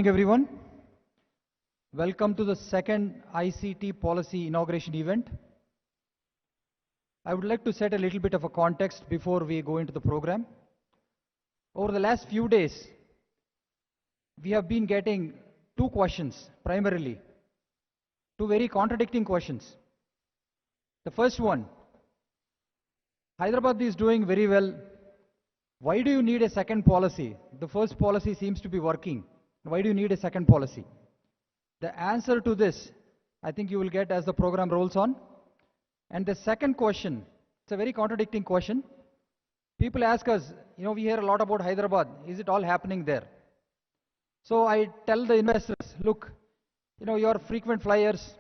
morning, everyone. Welcome to the second ICT policy inauguration event. I would like to set a little bit of a context before we go into the program. Over the last few days, we have been getting two questions, primarily, two very contradicting questions. The first one, Hyderabad is doing very well. Why do you need a second policy? The first policy seems to be working. Why do you need a second policy? The answer to this, I think you will get as the program rolls on. And the second question, it's a very contradicting question. People ask us, we hear a lot about Hyderabad. Is it all happening there? So I tell the investors, look, you're frequent flyers.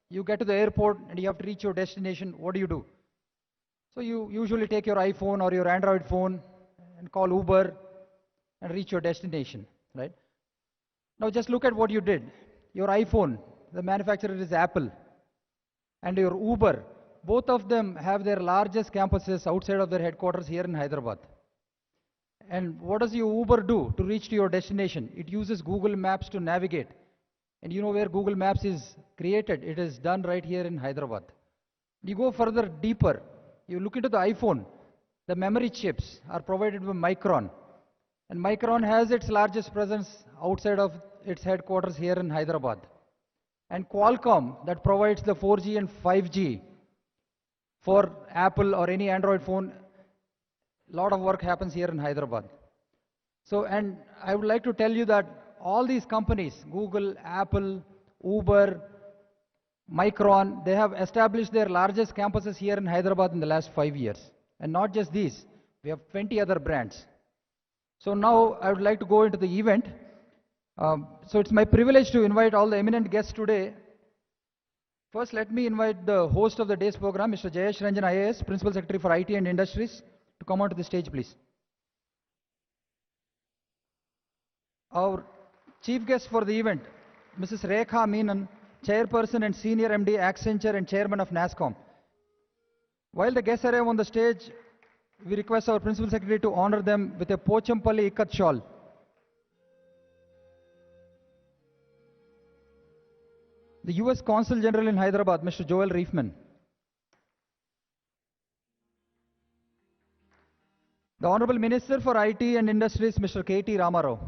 You get to the airport and you have to reach your destination. What do? So you usually take your iPhone or your Android phone and call Uber and reach your destination, right? Now just look at what you did. Your iPhone, the manufacturer is Apple, and your Uber, both of them have their largest campuses outside of their headquarters here in Hyderabad. And what does your Uber do to reach to your destination? It uses Google Maps to navigate. And you know where Google Maps is created? It is done right here in Hyderabad. You go further deeper. You look into the iPhone. The memory chips are provided by Micron. And Micron has its largest presence outside of its headquarters here in Hyderabad. And Qualcomm, that provides the 4G and 5G for Apple or any Android phone, a lot of work happens here in Hyderabad. So, and I would like to tell you that all these companies, Google, Apple, Uber, Micron, they have established their largest campuses here in Hyderabad in the last 5 years. And not just these, we have 20 other brands. So now I would like to go into the event. So it's my privilege to invite all the eminent guests today. First, let me invite the host of the day's program, Mr. Jayesh Ranjan IAS, Principal Secretary for IT and Industries, to come onto the stage, please. Our chief guest for the event, Mrs. Rekha Menon, Chairperson and Senior MD, Accenture, and Chairman of NASSCOM. While the guests arrive on the stage, we request our Principal Secretary to honor them with a Pochampalli Ikat shawl. The U.S. Consul General in Hyderabad, Mr. Joel Reifman. The Honorable Minister for IT and Industries, Mr. KT Ramarao.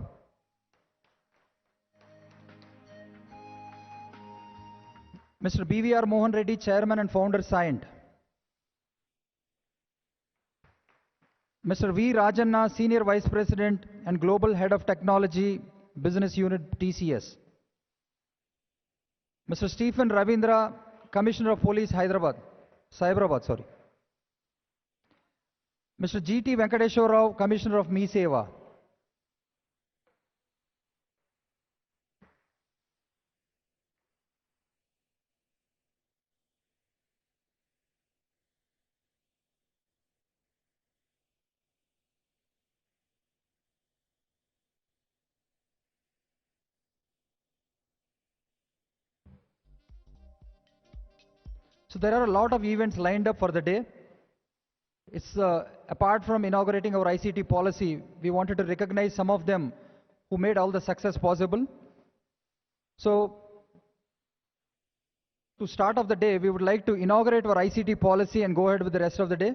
Mr. BVR Mohan Reddy, Chairman and Founder, Scient. Mr. V. Rajanna, Senior Vice President and Global Head of Technology, Business Unit, TCS. Mr. Stephen Ravindra, Commissioner of Police, Cyberabad. Mr. GT Venkateshwar Rao, Commissioner of MeSeva. So there are a lot of events lined up for the day. It's apart from inaugurating our ICT policy, we wanted to recognize some of them who made all the success possible. So to start off the day, we would like to inaugurate our ICT policy and go ahead with the rest of the day.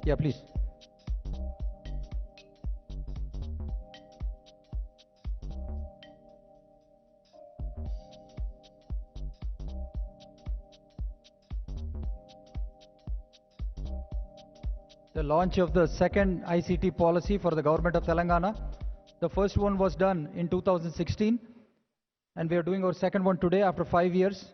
Yeah, please. the launch of the second ICT policy for the government of Telangana. The first one was done in 2016, and we are doing our second one today after 5 years.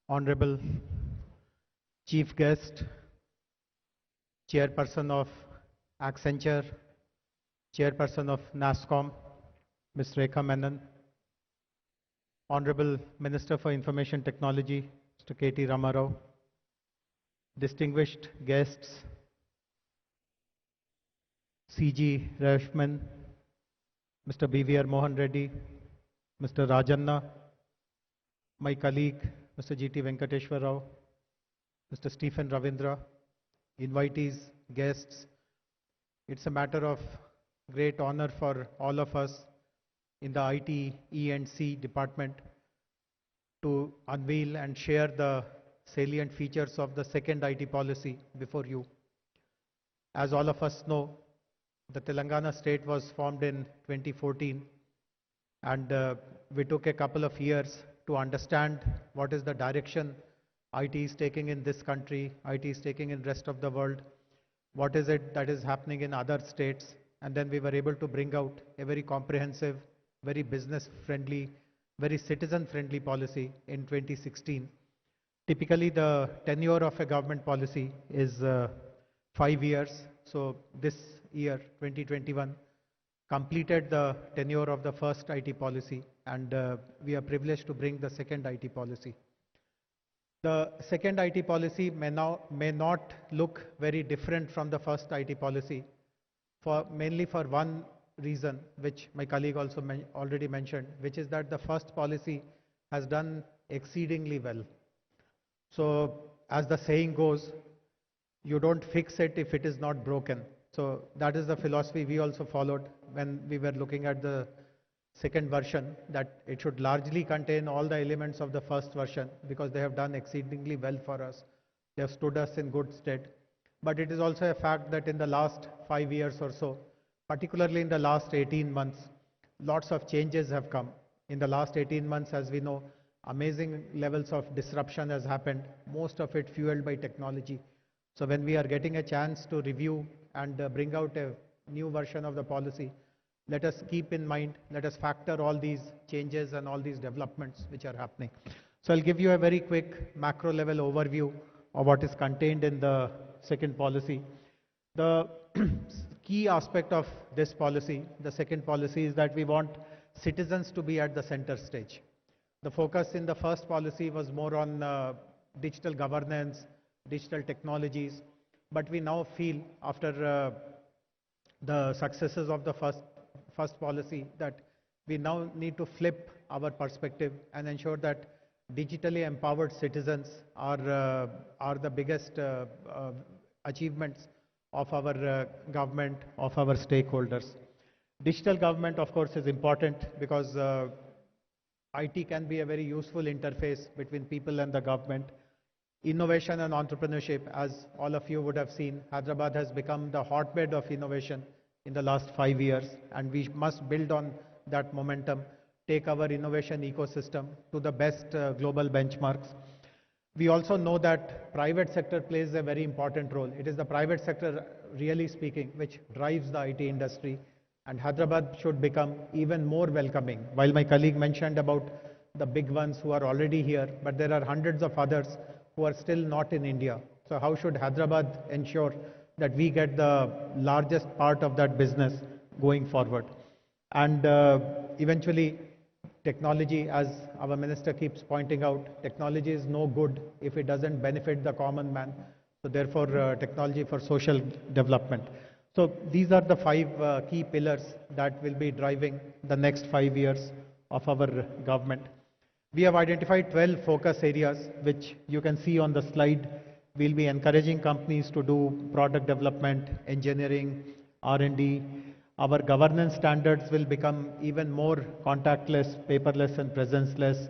Honorable Chief Guest, Chairperson of Accenture, Chairperson of NASSCOM, Ms. Rekha Menon, Honorable Minister for Information Technology, Mr. KT Ramarao, distinguished guests, CG Rashman, Mr. BVR Mohan Reddy, Mr. Rajanna, my colleague, Mr. GT Venkateshwar Rao, Mr. Stephen Ravindra, invitees, guests. It's a matter of great honor for all of us in the IT E&C department to unveil and share the salient features of the second IT policy before you. As all of us know, the Telangana state was formed in 2014, and we took a couple of years to understand what is the direction IT is taking in this country, IT is taking in rest of the world, what is it that is happening in other states, and then we were able to bring out a very comprehensive, very business friendly, very citizen friendly policy in 2016. Typically the tenure of a government policy is 5 years, so this year 2021 completed the tenure of the first IT policy, and we are privileged to bring the second IT policy. The second IT policy may not look very different from the first IT policy, mainly for one reason, which my colleague also already mentioned, which is that the first policy has done exceedingly well. So as the saying goes, you don't fix it if it is not broken. So that is the philosophy we also followed when we were looking at the second version, that it should largely contain all the elements of the first version because they have done exceedingly well for us. They have stood us in good stead. But it is also a fact that in the last 5 years or so, particularly in the last 18 months, lots of changes have come. In the last 18 months, as we know, amazing levels of disruption has happened, most of it fueled by technology. So when we are getting a chance to review and bring out a new version of the policy, let us keep in mind, let us factor all these changes and all these developments which are happening. So I'll give you a very quick macro level overview of what is contained in the second policy. The key aspect of this policy, the second policy, is that we want citizens to be at the center stage. The focus in the first policy was more on digital governance, digital technologies, but we now feel after the successes of the first policy that we now need to flip our perspective and ensure that digitally empowered citizens are the biggest achievements of our government, of our stakeholders. Digital government, of course, is important because IT can be a very useful interface between people and the government. Innovation and entrepreneurship, as all of you would have seen, Hyderabad has become the hotbed of innovation in the last 5 years, and we must build on that momentum, take our innovation ecosystem to the best global benchmarks. We also know that private sector plays a very important role. It is the private sector, really speaking, which drives the IT industry, and Hyderabad should become even more welcoming. While my colleague mentioned about the big ones who are already here, but there are hundreds of others who are still not in India. So how should Hyderabad ensure that we get the largest part of that business going forward? And eventually, technology, as our minister keeps pointing out, technology is no good if it doesn't benefit the common man. So therefore, technology for social development. So these are the 5 key pillars that will be driving the next 5 years of our government. We have identified 12 focus areas, which you can see on the slide. We'll be encouraging companies to do product development, engineering, R&D. Our governance standards will become even more contactless, paperless, and presenceless.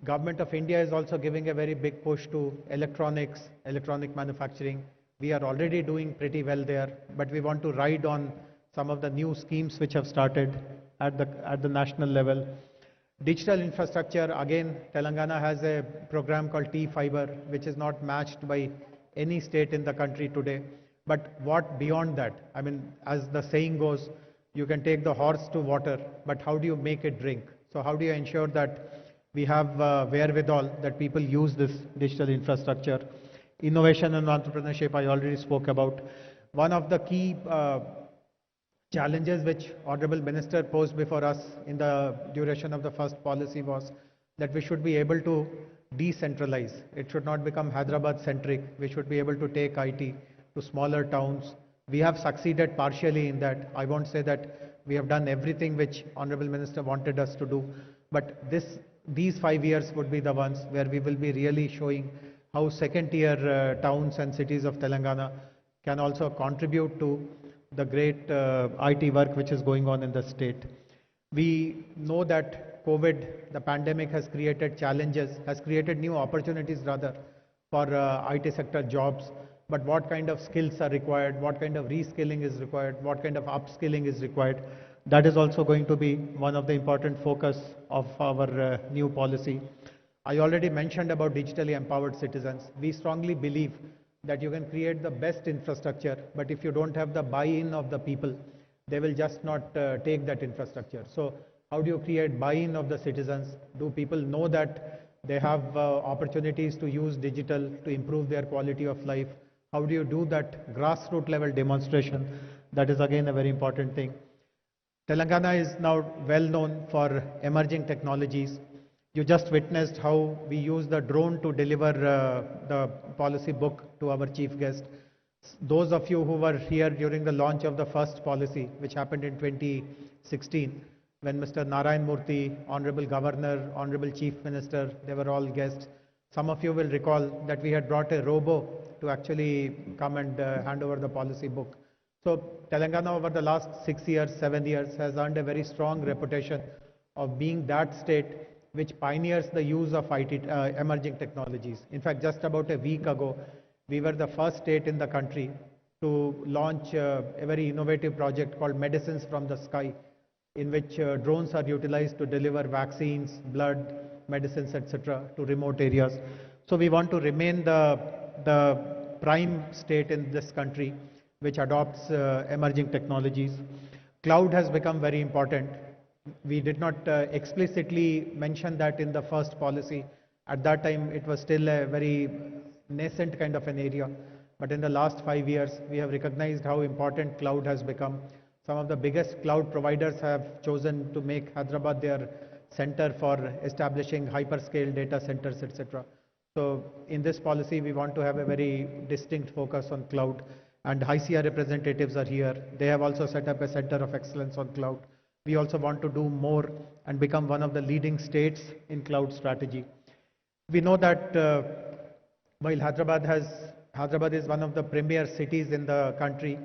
Government of India is also giving a very big push to electronics, electronic manufacturing. We are already doing pretty well there, but we want to ride on some of the new schemes which have started at the national level. Digital infrastructure, again, Telangana has a program called T-Fiber, which is not matched by any state in the country today. But what beyond that? I mean, as the saying goes, you can take the horse to water, but how do you make it drink? So how do you ensure that we have wherewithal that people use this digital infrastructure? Innovation and entrepreneurship, I already spoke about. One of the key challenges which Honorable Minister posed before us in the duration of the first policy was that we should be able to decentralize. It should not become Hyderabad-centric. We should be able to take IT to smaller towns. We have succeeded partially in that. I won't say that we have done everything which Honorable Minister wanted us to do, but these 5 years would be the ones where we will be really showing how second-tier towns and cities of Telangana can also contribute to the great IT work which is going on in the state. We know that COVID, the pandemic, has created challenges, has created new opportunities rather for IT sector jobs. But what kind of skills are required, what kind of reskilling is required, what kind of upskilling is required, that is also going to be one of the important focus of our new policy. I already mentioned about digitally empowered citizens. We strongly believe that you can create the best infrastructure, but if you don't have the buy-in of the people, they will just not take that infrastructure. So how do you create buy-in of the citizens? Do people know that they have opportunities to use digital to improve their quality of life? How do you do that grassroots level demonstration? That is again a very important thing. Telangana is now well known for emerging technologies. You just witnessed how we use the drone to deliver the policy book to our chief guest. Those of you who were here during the launch of the first policy, which happened in 2016, when Mr. Narayan Murthy, Honorable Governor, Honorable Chief Minister, they were all guests. Some of you will recall that we had brought a robo to actually come and hand over the policy book. So Telangana over the last 6 years, 7 years has earned a very strong reputation of being that state which pioneers the use of IT, emerging technologies. In fact, just about a week ago, we were the first state in the country to launch a very innovative project called Medicines from the Sky, in which drones are utilized to deliver vaccines, blood, medicines, etc. to remote areas. So we want to remain the prime state in this country which adopts emerging technologies. Cloud has become very important. We did not explicitly mention that in the first policy. At that time, it was still a very nascent kind of an area. But in the last 5 years, we have recognized how important cloud has become. Some of the biggest cloud providers have chosen to make Hyderabad their center for establishing hyperscale data centers, etc. So in this policy, we want to have a very distinct focus on cloud. And ICR representatives are here. They have also set up a center of excellence on cloud. We also want to do more and become one of the leading states in cloud strategy. We know that while Hyderabad is one of the premier cities in the country,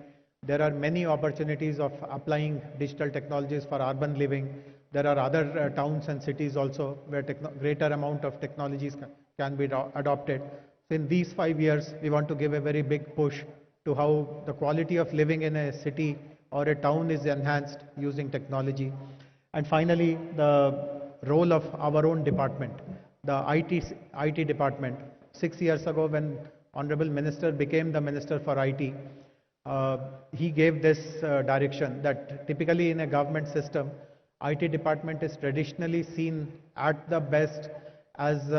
there are many opportunities of applying digital technologies for urban living. There are other towns and cities also where greater amount of technologies can be adopted. So in these 5 years, we want to give a very big push to how the quality of living in a city or a town is enhanced using technology. And finally, the role of our own department, the IT department. 6 years ago, when Honorable Minister became the Minister for IT, he gave this direction that typically in a government system, IT department is traditionally seen at the best as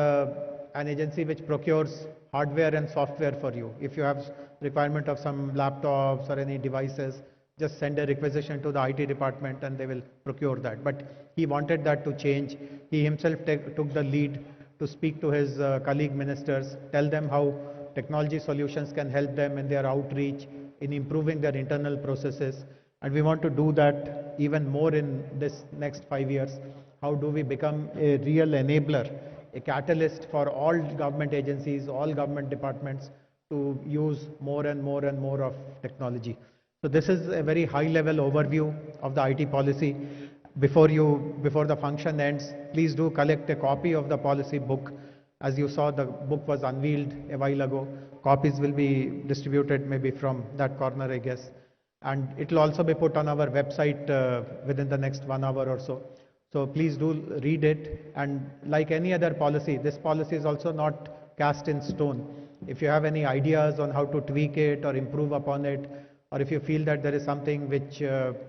an agency which procures hardware and software for you. If you have requirement of some laptops or any devices, just send a requisition to the IT department and they will procure that. But he wanted that to change. He himself took the lead to speak to his colleague ministers, tell them how technology solutions can help them in their outreach, in improving their internal processes. And we want to do that even more in this next 5 years. How do we become a real enabler, a catalyst for all government agencies, all government departments to use more and more and more of technology. So this is a very high level overview of the IT policy. Before the function ends, please do collect a copy of the policy book. As you saw, the book was unveiled a while ago. Copies will be distributed maybe from that corner, I guess. And it will also be put on our website within the next 1 hour or so. So please do read it. And like any other policy, this policy is also not cast in stone. If you have any ideas on how to tweak it or improve upon it, or if you feel that there is something which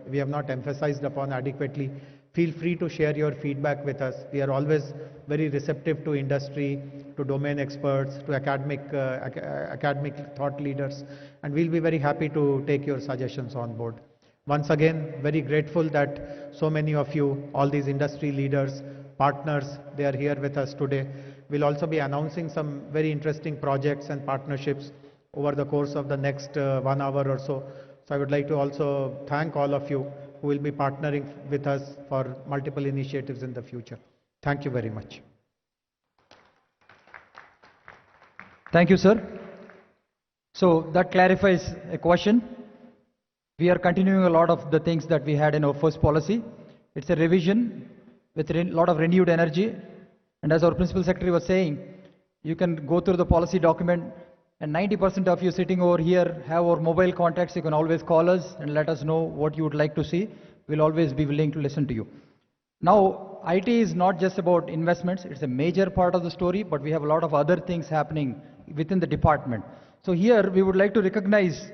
we have not emphasized upon adequately, feel free to share your feedback with us. We are always very receptive to industry, to domain experts, to academic thought leaders, and we'll be very happy to take your suggestions on board. Once again, very grateful that so many of you, all these industry leaders, partners, they are here with us today. We'll also be announcing some very interesting projects and partnerships over the course of the next 1 hour or so. So I would like to also thank all of you who will be partnering with us for multiple initiatives in the future. Thank you very much. Thank you, sir. So that clarifies a question. We are continuing a lot of the things that we had in our first policy. It's a revision with a lot of renewed energy. And as our Principal Secretary was saying, you can go through the policy document and 90% of you sitting over here have our mobile contacts. You can always call us and let us know what you would like to see. We'll always be willing to listen to you. Now, IT is not just about investments. It's a major part of the story, but we have a lot of other things happening within the department. So here we would like to recognize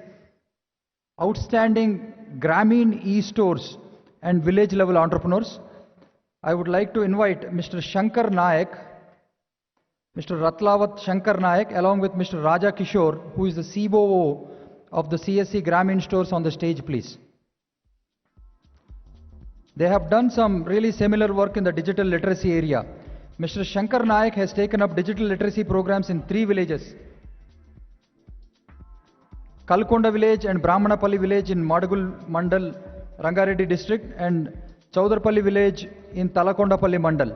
outstanding Grameen e-stores and village level entrepreneurs. I would like to invite Mr. Shankar Nayak, Mr. Ratlavat Shankar Nayak, along with Mr. Raja Kishore, who is the COO of the CSC Grameen stores, on the stage, please. They have done some really similar work in the digital literacy area. Mr. Shankar Nayak has taken up digital literacy programs in 3 villages. Kalkonda village and Brahmanapalli village in Madagul Mandal, Rangareddy district, and Chaudarpalli village in Talakondapalli Mandal.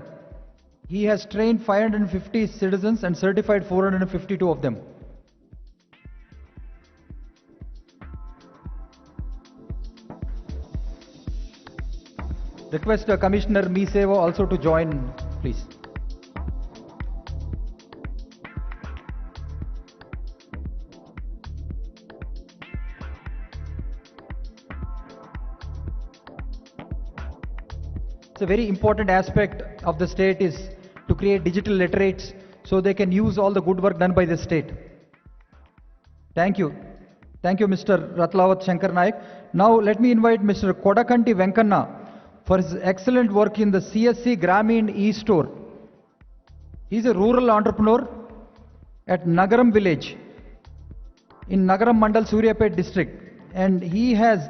He has trained 550 citizens and certified 452 of them. Request Commissioner Meeseva also to join, please. It's a very important aspect of the state is to create digital literates so they can use all the good work done by the state. Thank you. Thank you, Mr. Ratlavat Shankar Naik. Now let me invite Mr. Kodakanti Venkanna for his excellent work in the CSC Grameen e-store. He's a rural entrepreneur at Nagaram village in Nagaram Mandal Suryapet district, and he has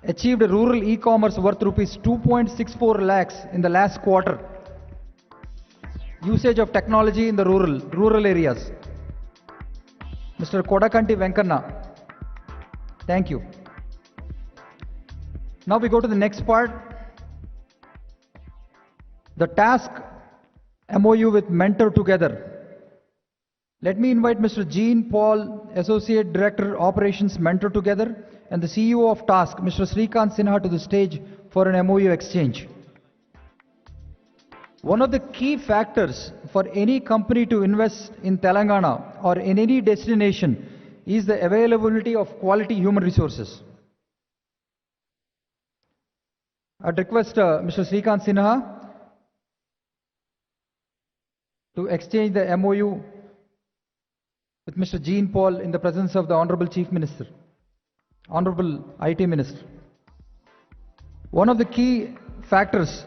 achieved a rural e-commerce worth rupees 2.64 lakhs in the last quarter. Usage of technology in the rural areas. Mr. Kodakanti Venkanna. Thank you. Now we go to the next part. The task MOU with Mentor Together. Let me invite Mr. Jean Paul, Associate Director Operations Mentor Together, and the CEO of Task, Mr. Srikant Sinha, to the stage for an MOU exchange. One of the key factors for any company to invest in Telangana or in any destination is the availability of quality human resources. I'd request Mr. Srikant Sinha to exchange the MOU with Mr. Jean Paul in the presence of the Honorable Chief Minister, Honorable IT Minister. One of the key factors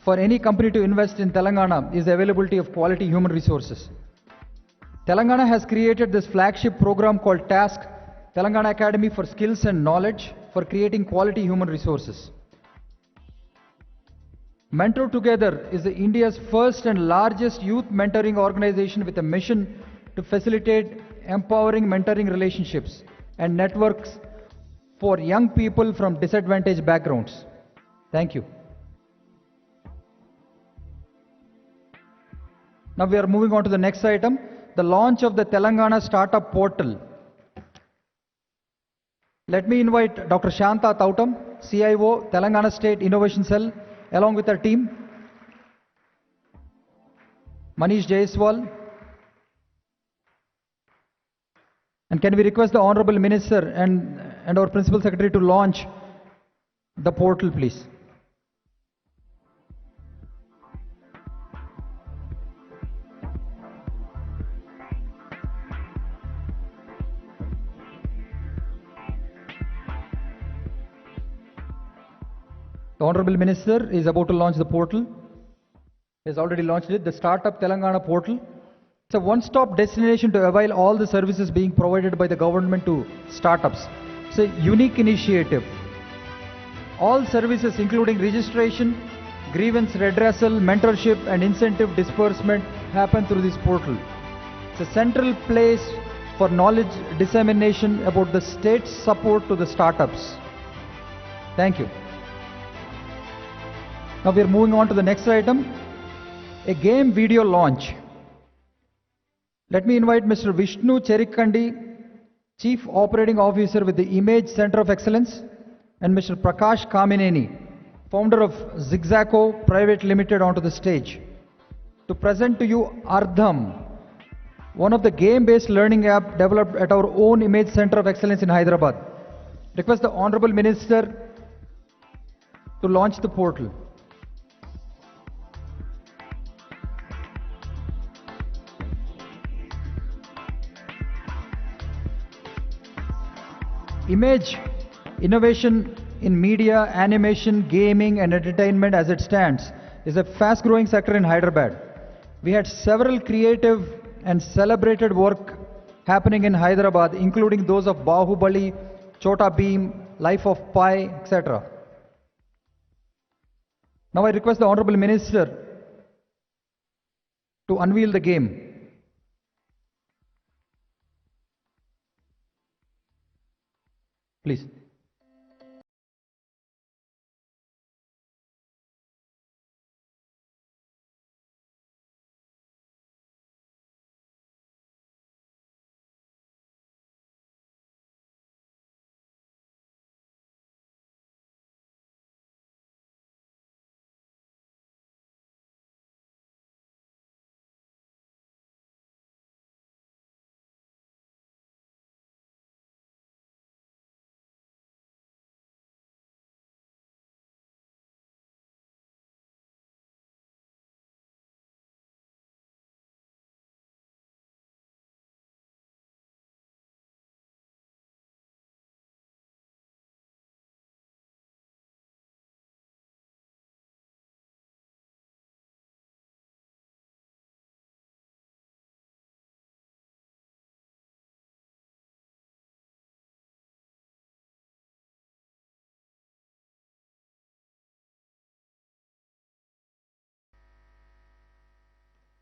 for any company to invest in Telangana is the availability of quality human resources. Telangana has created this flagship program called TASK, Telangana Academy for Skills and Knowledge, for creating quality human resources. Mentor Together is India's first and largest youth mentoring organization with a mission to facilitate empowering mentoring relationships and networks for young people from disadvantaged backgrounds. Thank you. Now we are moving on to the next item, the launch of the Telangana Startup Portal. Let me invite Dr. Shanta Tautam, CIO, Telangana State Innovation Cell, along with her team. Manish Jaiswal. And can we request the Honorable Minister and our Principal Secretary to launch the portal, please? The Honorable Minister is about to launch the portal. He has already launched it, the Startup Telangana portal. It's a one-stop destination to avail all the services being provided by the government to startups. It's a unique initiative. All services including registration, grievance redressal, mentorship and incentive disbursement happen through this portal. It's a central place for knowledge dissemination about the state's support to the startups. Thank you. Now we are moving on to the next item, a game video launch. Let me invite Mr. Vishnu Cherikkandi, Chief Operating Officer with the Image Center of Excellence, and Mr. Prakash Kamineni, founder of Zigzaco Private Limited, onto the stage to present to you Ardham, one of the game-based learning app developed at our own Image Center of Excellence in Hyderabad. Request the Honorable Minister to launch the portal. Image innovation in media, animation, gaming and entertainment as it stands is a fast-growing sector in Hyderabad. We had several creative and celebrated work happening in Hyderabad, including those of Bahubali, Chota Bheem, Life of Pi, etc. Now I request the Honorable Minister to unveil the game. Please.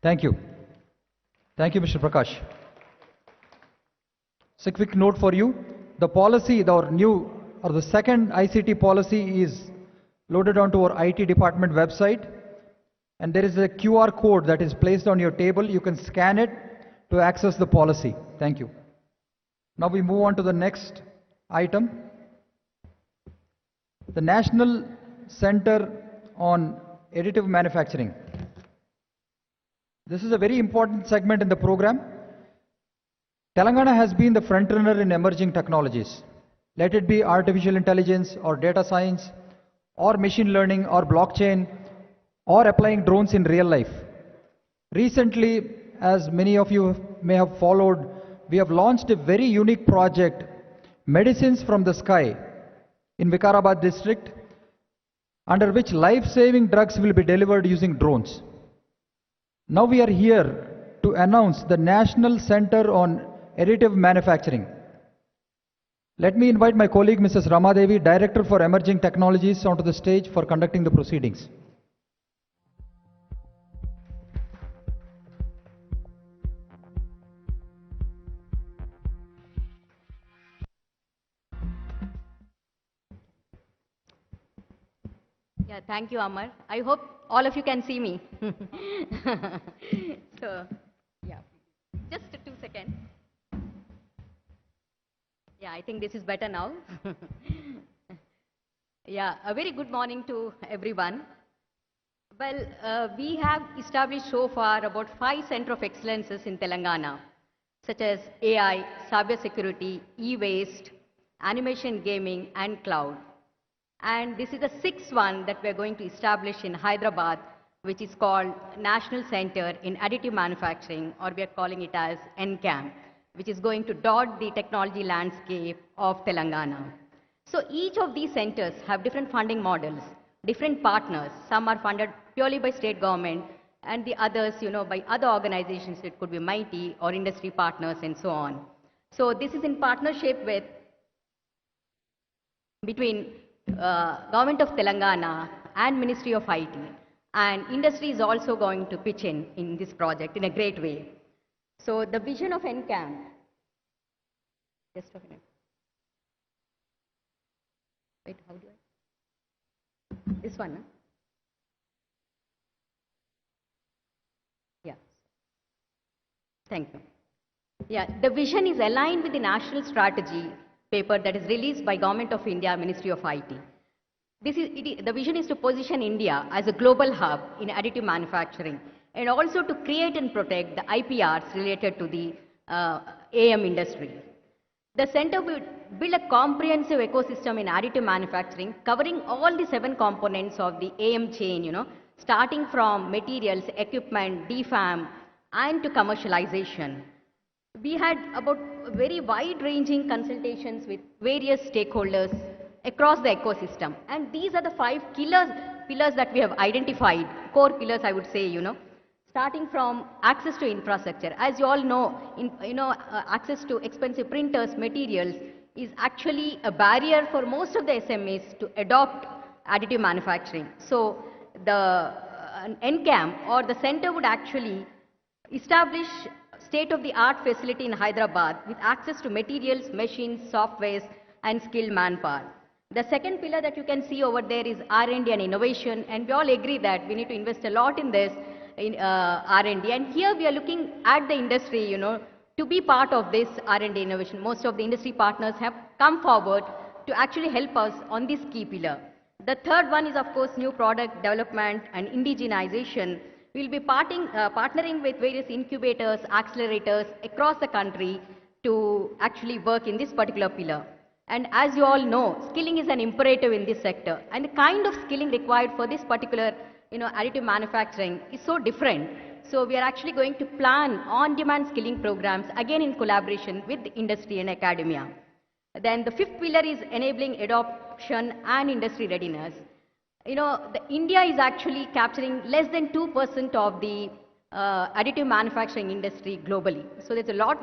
Thank you. Thank you, Mr. Prakash. So, a quick note for you. The policy, the second ICT policy is loaded onto our IT department website. And there is a QR code that is placed on your table. You can scan it to access the policy. Thank you. Now we move on to the next item. The National Center on Additive Manufacturing. This is a very important segment in the program. Telangana has been the frontrunner in emerging technologies. Let it be artificial intelligence or data science or machine learning or blockchain or applying drones in real life. Recently, as many of you may have followed, we have launched a very unique project, Medicines from the Sky, in Vikarabad district, under which life-saving drugs will be delivered using drones. Now we are here to announce the National Center on Additive Manufacturing. Let me invite my colleague Mrs. Ramadevi, Director for Emerging Technologies, onto the stage for conducting the proceedings. Yeah, thank you, Amar. I hope all of you can see me. So, yeah, just 2 seconds. Yeah, I think this is better now. Yeah, a very good morning to everyone. Well, we have established so far about 5 centers of excellences in Telangana, such as AI, cybersecurity, e-waste, animation gaming, and cloud. And this is the 6th one that we are going to establish in Hyderabad, which is called National Center in Additive Manufacturing, or we are calling it as NCAM, which is going to dot the technology landscape of Telangana. So each of these centers have different funding models, different partners. Some are funded purely by state government, and the others, by other organizations. It could be MIT or industry partners and so on. So this is in partnership between Government of Telangana and Ministry of IT. And industry is also going to pitch in this project in a great way. So the vision of NCAM, just a minute. Wait, how do I? This one, huh? Yeah. Thank you. Yeah, the vision is aligned with the national strategy paper that is released by Government of India, Ministry of IT. The vision is to position India as a global hub in additive manufacturing and also to create and protect the IPRs related to the AM industry. The center will build a comprehensive ecosystem in additive manufacturing covering all the 7 components of the AM chain, starting from materials, equipment, DFAM, and to commercialization. We had about very wide-ranging consultations with various stakeholders across the ecosystem. And these are the 5 pillars that we have identified, core pillars I would say, starting from access to infrastructure. As you all know, access to expensive printers, materials is actually a barrier for most of the SMEs to adopt additive manufacturing. So the NCAM or the center would actually establish state-of-the-art facility in Hyderabad with access to materials, machines, softwares, and skilled manpower. The second pillar that you can see over there is R&D and innovation, and we all agree that we need to invest a lot in this, in R&D. And here we are looking at the industry, to be part of this R&D innovation. Most of the industry partners have come forward to actually help us on this key pillar. The third one is, of course, new product development and indigenization. We'll be partnering with various incubators, accelerators across the country to actually work in this particular pillar. And as you all know, skilling is an imperative in this sector. And the kind of skilling required for this particular additive manufacturing is so different. So we are actually going to plan on-demand skilling programs, again in collaboration with the industry and academia. Then the 5th pillar is enabling adoption and industry readiness. India is actually capturing less than 2% of the additive manufacturing industry globally. So there's a lot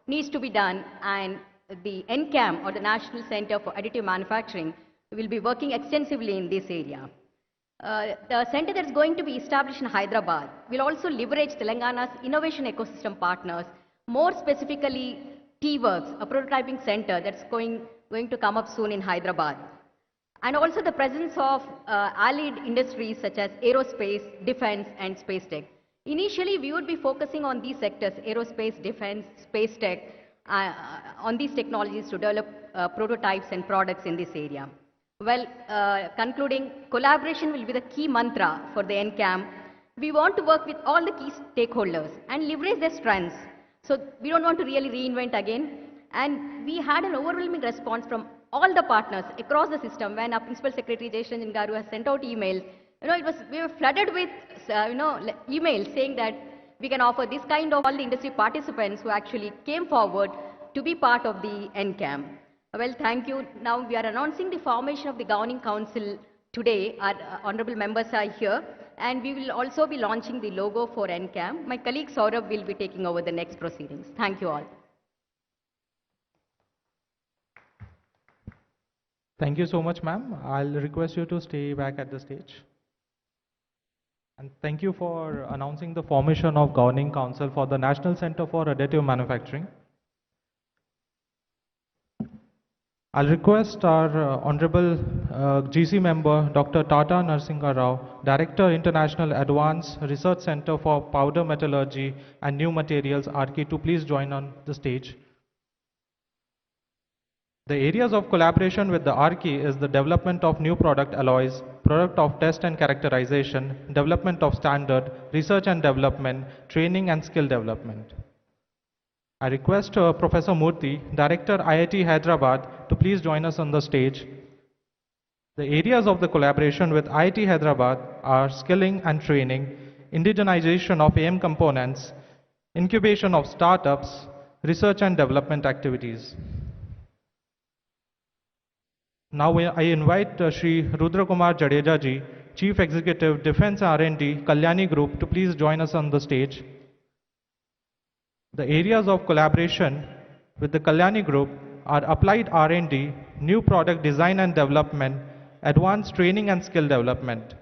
needs to be done, and the NCAM, or the National Center for Additive Manufacturing, will be working extensively in this area. The center that's going to be established in Hyderabad will also leverage Telangana's innovation ecosystem partners, more specifically T-Works, a prototyping center that's going to come up soon in Hyderabad. And also the presence of allied industries such as aerospace, defense, and space tech. Initially, we would be focusing on these sectors, aerospace, defense, space tech, on these technologies to develop prototypes and products in this area. Well, concluding, collaboration will be the key mantra for the NCAM. We want to work with all the key stakeholders and leverage their strengths. So we don't want to really reinvent again. And we had an overwhelming response from all the partners across the system. When our Principal Secretary Jayashanjan Garu has sent out emails, we were flooded with emails saying that we can offer this kind of all the industry participants who actually came forward to be part of the NCAM. Well, thank you. Now we are announcing the formation of the Governing Council today. Our honorable members are here, and we will also be launching the logo for NCAM. My colleague Saurabh will be taking over the next proceedings. Thank you all. Thank you so much, ma'am. I'll request you to stay back at the stage. And thank you for announcing the formation of Governing Council for the National Center for Additive Manufacturing. I'll request our Honorable GC member, Dr. Tata Narsinga Rao, Director, International Advanced Research Center for Powder Metallurgy and New Materials, RK, to please join on the stage. The areas of collaboration with the RK is the development of new product alloys, product of test and characterization, development of standard, research and development, training and skill development. I request Professor Murthy, Director, IIT Hyderabad, to please join us on the stage. The areas of the collaboration with IIT Hyderabad are skilling and training, indigenization of AM components, incubation of startups, research and development activities. Now I invite Shri Rudra Kumar Jadeja ji, Chief Executive, Defense R&D, Kalyani Group, to please join us on the stage. The areas of collaboration with the Kalyani Group are applied R&D, new product design and development, advanced training and skill development.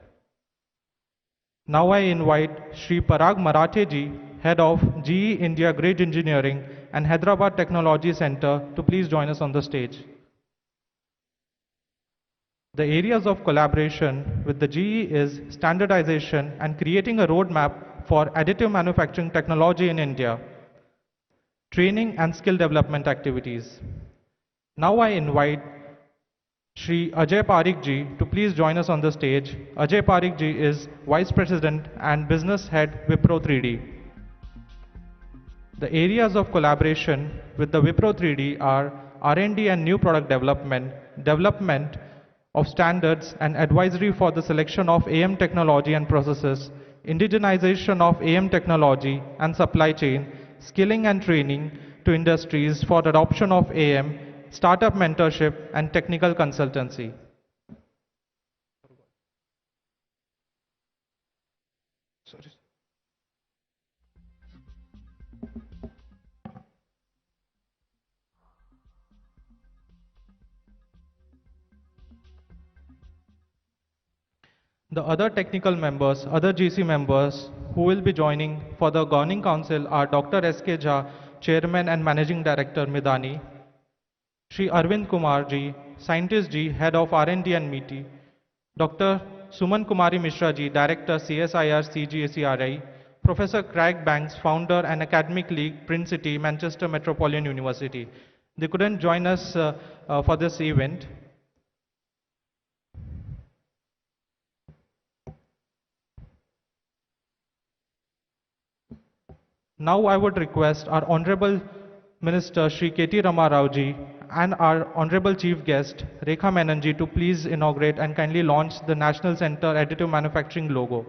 Now I invite Shri Parag Marathe ji, Head of GE India Grid Engineering and Hyderabad Technology Center, to please join us on the stage. The areas of collaboration with the GE is standardization and creating a roadmap for additive manufacturing technology in India, training and skill development activities. Now I invite Shri Ajay Parikh ji to please join us on the stage. Ajay Parikh ji is Vice President and Business Head, Wipro 3D. The areas of collaboration with the Wipro 3D are R&D and new product development, development of standards and advisory for the selection of AM technology and processes, indigenization of AM technology and supply chain, skilling and training to industries for adoption of AM, startup mentorship and technical consultancy. Sorry. The other technical members, other GC members who will be joining for the Governing Council are Dr. S.K. Jha, Chairman and Managing Director, Midani, Shri Arvind Kumar ji, Scientist ji, Head of R&D and MITI, Dr. Suman Kumari Mishra ji, Director, CSIR CGACRI, Professor Craig Banks, Founder and Academic League, Prince City, Manchester Metropolitan University. They couldn't join us for this event. Now I would request our Honorable Minister Shri K.T. Rama Rao ji and our Honorable Chief Guest Rekha Menon ji to please inaugurate and kindly launch the National Center Additive Manufacturing logo.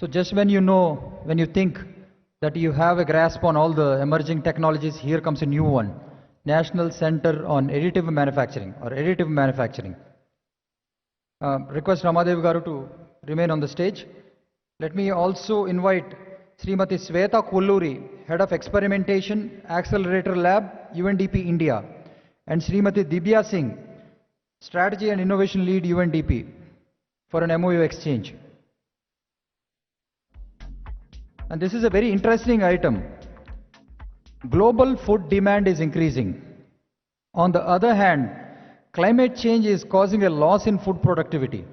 So just when you know, when you think that you have a grasp on all the emerging technologies, here comes a new one. National Center on Additive Manufacturing or Additive Manufacturing. Request Ramadev Garu to remain on the stage. Let me also invite Srimati Sweta Kolluri, Head of Experimentation, Accelerator Lab, UNDP India, and Srimati Dibya Singh, Strategy and Innovation Lead, UNDP, for an MOU exchange. And this is a very interesting item. Global food demand is increasing. On the other hand, climate change is causing a loss in food productivity.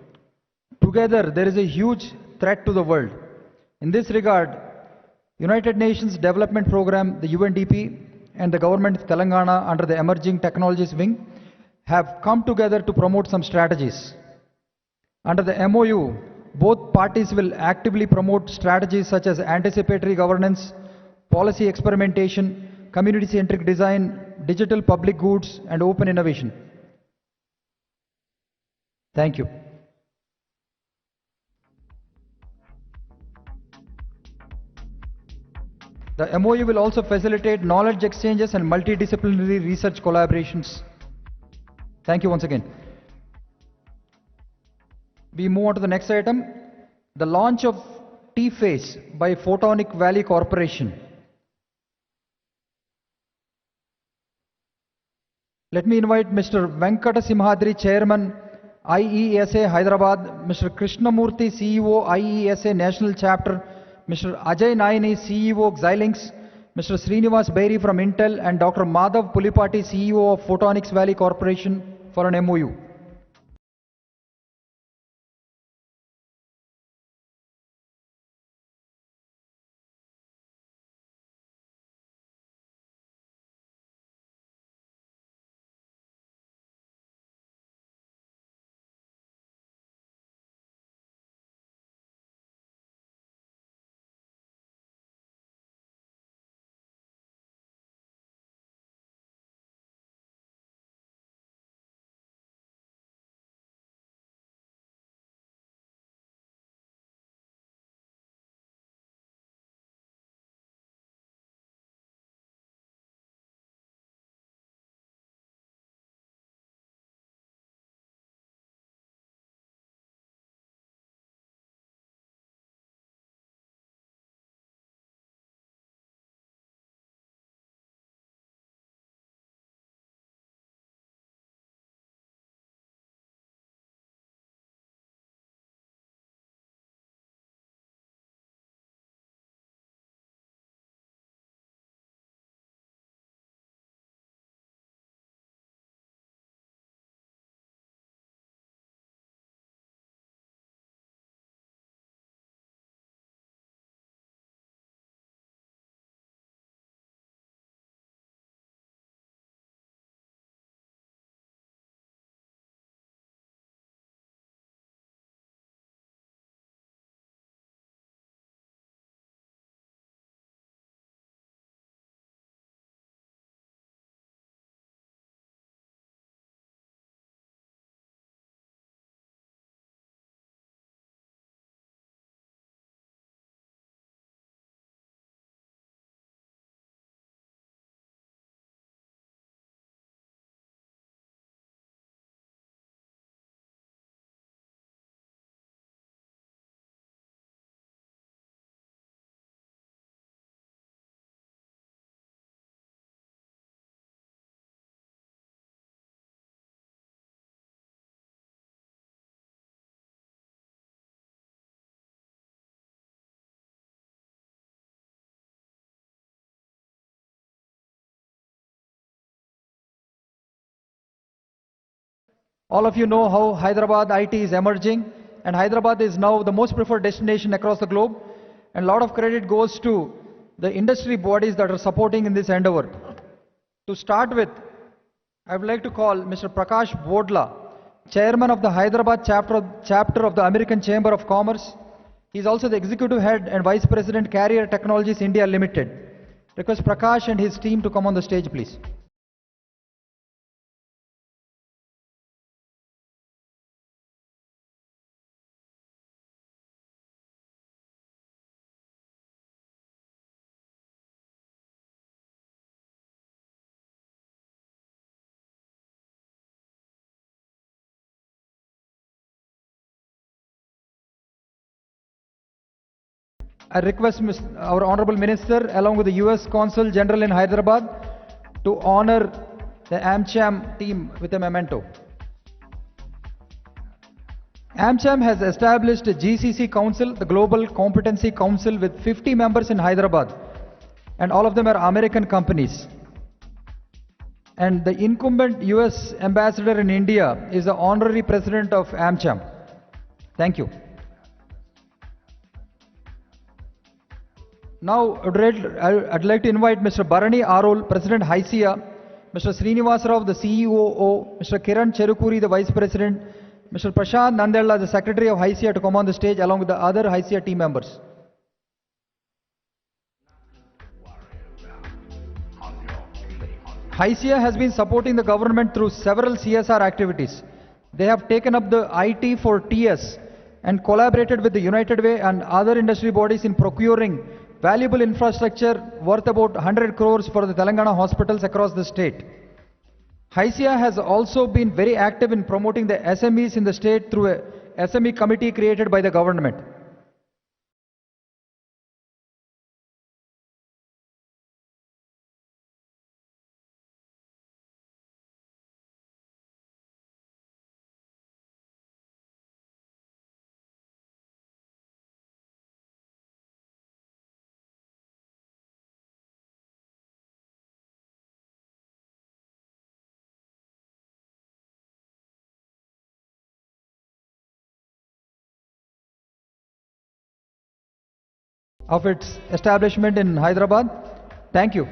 Together, there is a huge threat to the world. In this regard, United Nations Development Programme, the UNDP, and the government of Telangana under the Emerging Technologies Wing have come together to promote some strategies. Under the MOU, both parties will actively promote strategies such as anticipatory governance, policy experimentation, community-centric design, digital public goods, and open innovation. Thank you. The MOU will also facilitate knowledge exchanges and multidisciplinary research collaborations. Thank you once again. We move on to the next item, the launch of T-Face by Photonic Valley Corporation. Let me invite Mr. Venkata Simhadri, Chairman, IESA Hyderabad, Mr. Krishnamurthy, CEO, IESA National Chapter, Mr. Ajay Naini, CEO, Xilinx, Mr. Srinivas Bairi from Intel, and Dr. Madhav Pulipati, CEO of Photonics Valley Corporation for an MOU. All of you know how Hyderabad IT is emerging, and Hyderabad is now the most preferred destination across the globe, and a lot of credit goes to the industry bodies that are supporting in this endeavor. To start with, I would like to call Mr. Prakash Bodla, Chairman of the Hyderabad chapter of the American Chamber of Commerce. He is also the Executive Head and Vice President, Carrier Technologies India Limited. Request Prakash and his team to come on the stage, please. I request our Honorable Minister along with the US Consul General in Hyderabad to honor the AmCham team with a memento. AmCham has established a GCC Council, the Global Competency Council, with 50 members in Hyderabad, and all of them are American companies. And the incumbent US ambassador in India is the honorary president of AmCham. Thank you. Now, I'd like to invite Mr. Bharani Arul, President HYCIA, Mr. Srinivas Rao, the COO, Mr. Kiran Cherukuri, the Vice President, Mr. Prashant Nandella, the Secretary of HYCIA, to come on the stage along with the other HYCIA team members. HYCIA has been supporting the government through several CSR activities. They have taken up the IT for TS and collaborated with the United Way and other industry bodies in procuring valuable infrastructure worth about 100 crores for the Telangana hospitals across the state. HYCIA has also been very active in promoting the SMEs in the state through a SME committee created by the government. Of its establishment in Hyderabad. Thank you.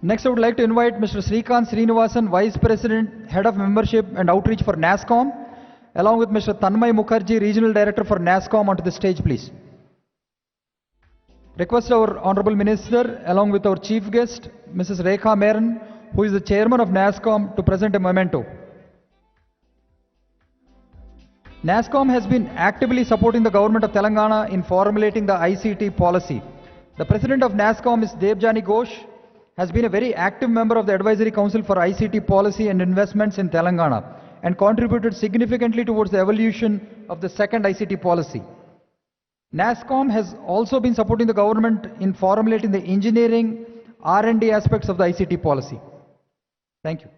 Next, I would like to invite Mr. Srikanth Srinivasan, Vice President, Head of Membership and Outreach for NASSCOM, along with Mr. Tanmay Mukherjee, Regional Director for NASSCOM, onto the stage, please. Request our Honorable Minister, along with our Chief Guest, Mrs. Rekha Meron, who is the Chairman of NASSCOM, to present a memento. NASSCOM has been actively supporting the government of Telangana in formulating the ICT policy. The President of NASSCOM, Ms. Debjani Ghosh, has been a very active member of the Advisory Council for ICT Policy and Investments in Telangana and contributed significantly towards the evolution of the second ICT policy. NASSCOM has also been supporting the government in formulating the engineering R&D aspects of the ICT policy. Thank you.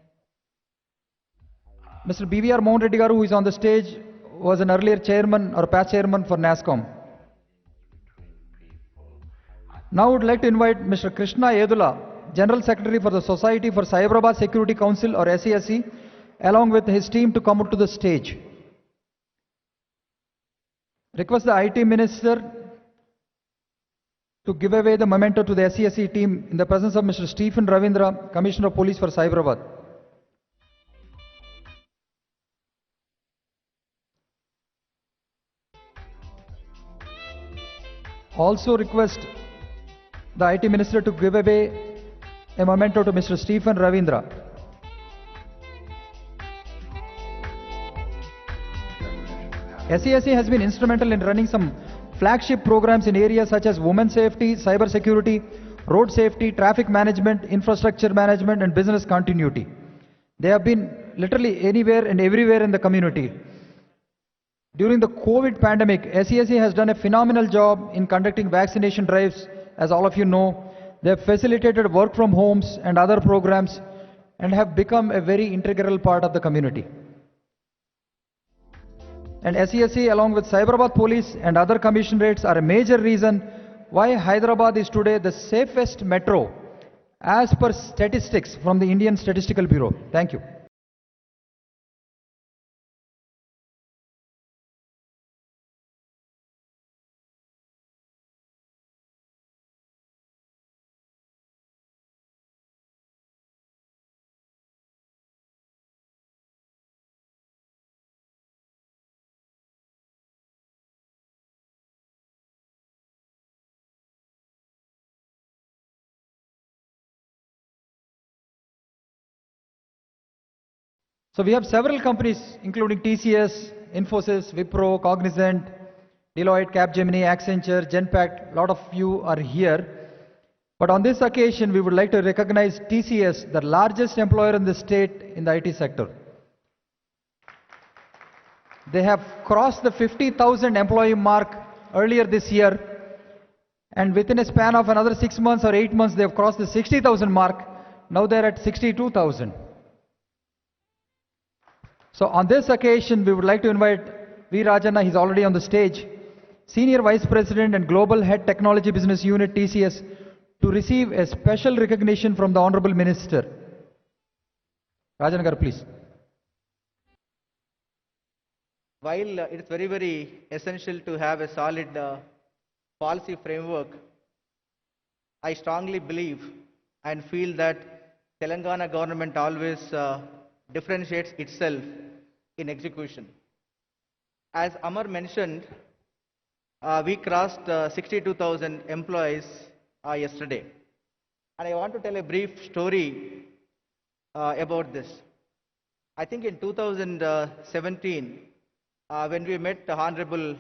Mr. BVR Mohan Reddy Garu, who is on the stage, was an earlier chairman or past chairman for NASSCOM. Now I would like to invite Mr. Krishna Yedula, General Secretary for the Society for Cyberabad Security Council or SCSC, along with his team to come up to the stage. Request the IT Minister to give away the memento to the SCSC team in the presence of Mr. Stephen Ravindra, Commissioner of Police for Cyberabad. Also request the IT Minister to give away a memento to Mr. Stephen Ravindra. SCSC has been instrumental in running some flagship programs in areas such as women's safety, cyber security, road safety, traffic management, infrastructure management, and business continuity. They have been literally anywhere and everywhere in the community. During the COVID pandemic, SCSC has done a phenomenal job in conducting vaccination drives. As all of you know, they have facilitated work from homes and other programs and have become a very integral part of the community. And SCSC, along with Cyberabad Police and other commissionerates, are a major reason why Hyderabad is today the safest metro as per statistics from the Indian Statistical Bureau. Thank you. So we have several companies including TCS, Infosys, Wipro, Cognizant, Deloitte, Capgemini, Accenture, Genpact. A lot of you are here. But on this occasion, we would like to recognize TCS, the largest employer in the state in the IT sector. They have crossed the 50,000 employee mark earlier this year. And within a span of another 6 months or 8 months, they have crossed the 60,000 mark. Now they're at 62,000. So on this occasion, we would like to invite V. Rajanna, he's already on the stage, Senior Vice President and Global Head Technology Business Unit, TCS, to receive a special recognition from the Honorable Minister. Rajanna garu, please. While it's very, very essential to have a solid policy framework, I strongly believe and feel that Telangana government always differentiates itself in execution. As Amar mentioned, we crossed 62,000 employees yesterday. And I want to tell a brief story about this. I think in 2017, when we met the Honorable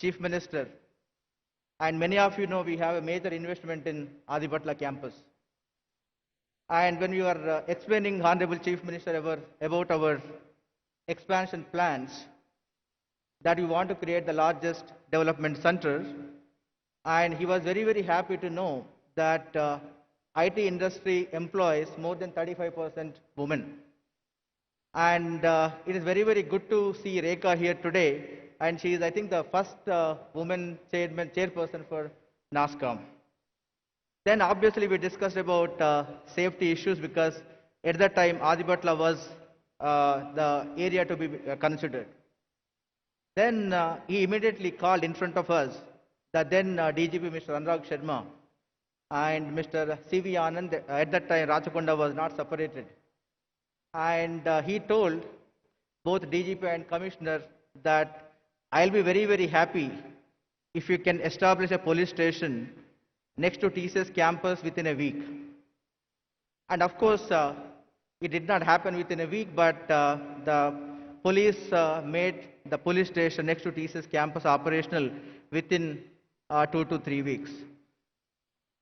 Chief Minister, and many of you know we have a major investment in Adipatla campus. And when we were explaining Honorable Chief Minister about our expansion plans, that we want to create the largest development center, and he was very, very happy to know that IT industry employs more than 35% women. And it is very, very good to see Rekha here today, and she is, I think, the first woman chairperson for NASCOM. Then obviously we discussed about safety issues, because at that time Adipatla was the area to be considered. Then he immediately called in front of us the then DGP Mr. Anurag Sharma and Mr. C.V. Anand. At that time Rachakonda was not separated. And he told both DGP and Commissioner that I'll be very, very happy if you can establish a police station next to TCS campus within a week. And of course, it did not happen within a week, but the police made the police station next to TCS campus operational within 2 to 3 weeks.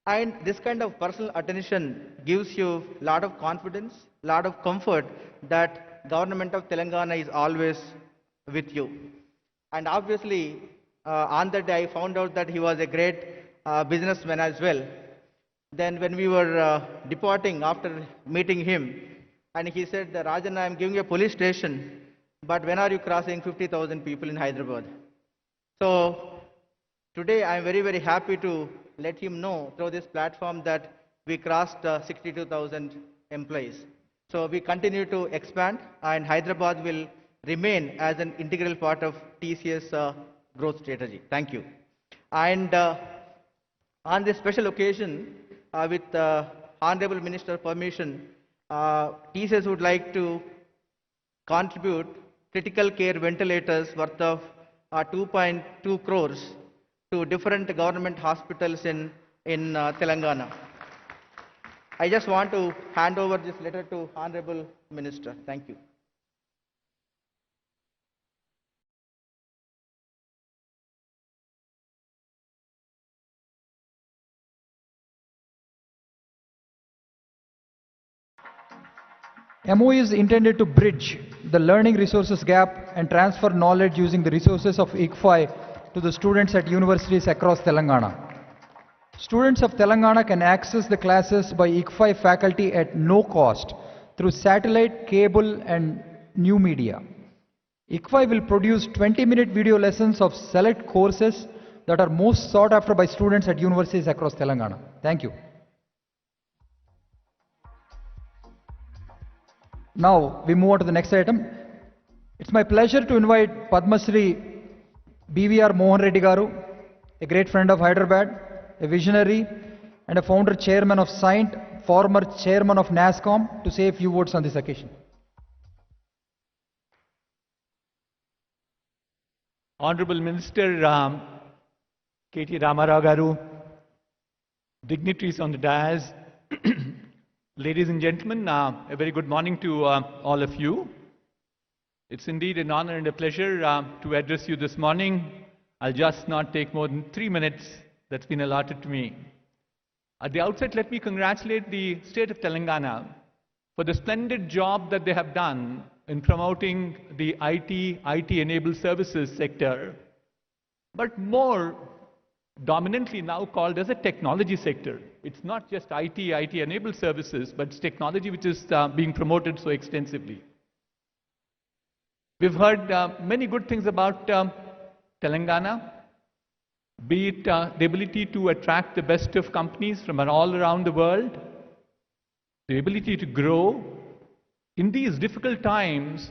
And this kind of personal attention gives you a lot of confidence, a lot of comfort that government of Telangana is always with you. And obviously, on that day I found out that he was a great businessman as well. Then when we were departing after meeting him, and he said, Rajan, I am giving you a police station, but when are you crossing 50,000 people in Hyderabad? So today I am very, very happy to let him know through this platform that we crossed 62,000 employees. So we continue to expand, and Hyderabad will remain as an integral part of TCS growth strategy. Thank you. And on this special occasion, with Honorable Minister permission, TCS would like to contribute critical care ventilators worth of 2.2 crores to different government hospitals in Telangana. I just want to hand over this letter to Honorable Minister. Thank you. MOE is intended to bridge the learning resources gap and transfer knowledge using the resources of ICFI to the students at universities across Telangana. Students of Telangana can access the classes by ICFI faculty at no cost through satellite, cable and new media. ICFI will produce 20-minute video lessons of select courses that are most sought after by students at universities across Telangana. Thank you. Now we move on to the next item. It's my pleasure to invite Padma Shri BVR Mohan Reddy Garu, a great friend of Hyderabad, a visionary and a founder chairman of SCIENT, former chairman of NASCOM, to say a few words on this occasion. Honorable Minister KT Ramarao Garu, dignitaries on the dais, ladies and gentlemen, a very good morning to all of you. It's indeed an honor and a pleasure to address you this morning. I'll just not take more than 3 minutes that's been allotted to me. At the outset, let me congratulate the state of Telangana for the splendid job that they have done in promoting the IT-enabled services sector. But more dominantly now called as a technology sector. It's not just IT-enabled services, but it's technology which is being promoted so extensively. We've heard many good things about Telangana, be it the ability to attract the best of companies from all around the world, the ability to grow. In these difficult times,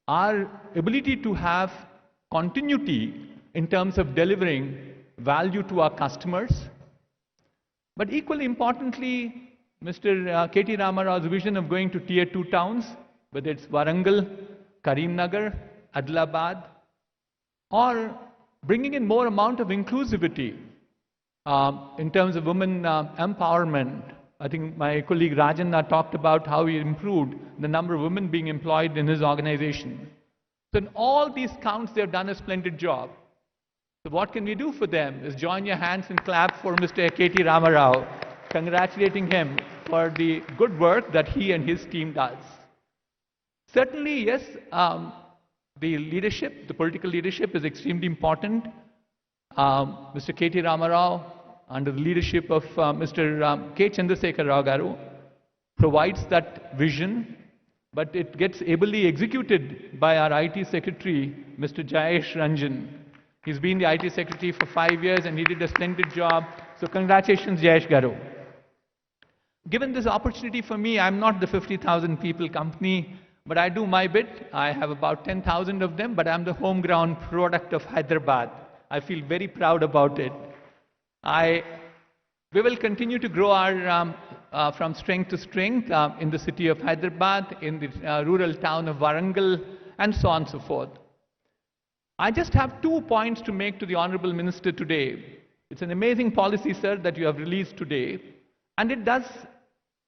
our ability to have continuity in terms of delivering value to our customers. But equally importantly, Mr. K.T. Ramarao's vision of going to Tier 2 towns, whether it's Warangal, Karimnagar, Adilabad, or bringing in more amount of inclusivity in terms of women empowerment. I think my colleague Rajanna talked about how he improved the number of women being employed in his organization. So in all these counts, they've done a splendid job. So what can we do for them is join your hands and clap for Mr. K.T. Ramarao, congratulating him for the good work that he and his team does. Certainly, yes, the leadership, the political leadership is extremely important. Mr. K.T. Ramarao, under the leadership of Mr. K. Chandrasekhar Rao Garu, provides that vision, but it gets ably executed by our IT Secretary, Mr. Jayesh Ranjan. He's been the IT Secretary for 5 years and he did a splendid job. So congratulations, Jayesh Garu. Given this opportunity for me, I'm not the 50,000 people company, but I do my bit. I have about 10,000 of them, but I'm the homegrown product of Hyderabad. I feel very proud about it. We will continue to grow our from strength to strength in the city of Hyderabad, in the rural town of Warangal, and so on and so forth. I just have 2 points to make to the Honorable Minister today. It's an amazing policy, sir, that you have released today, and it does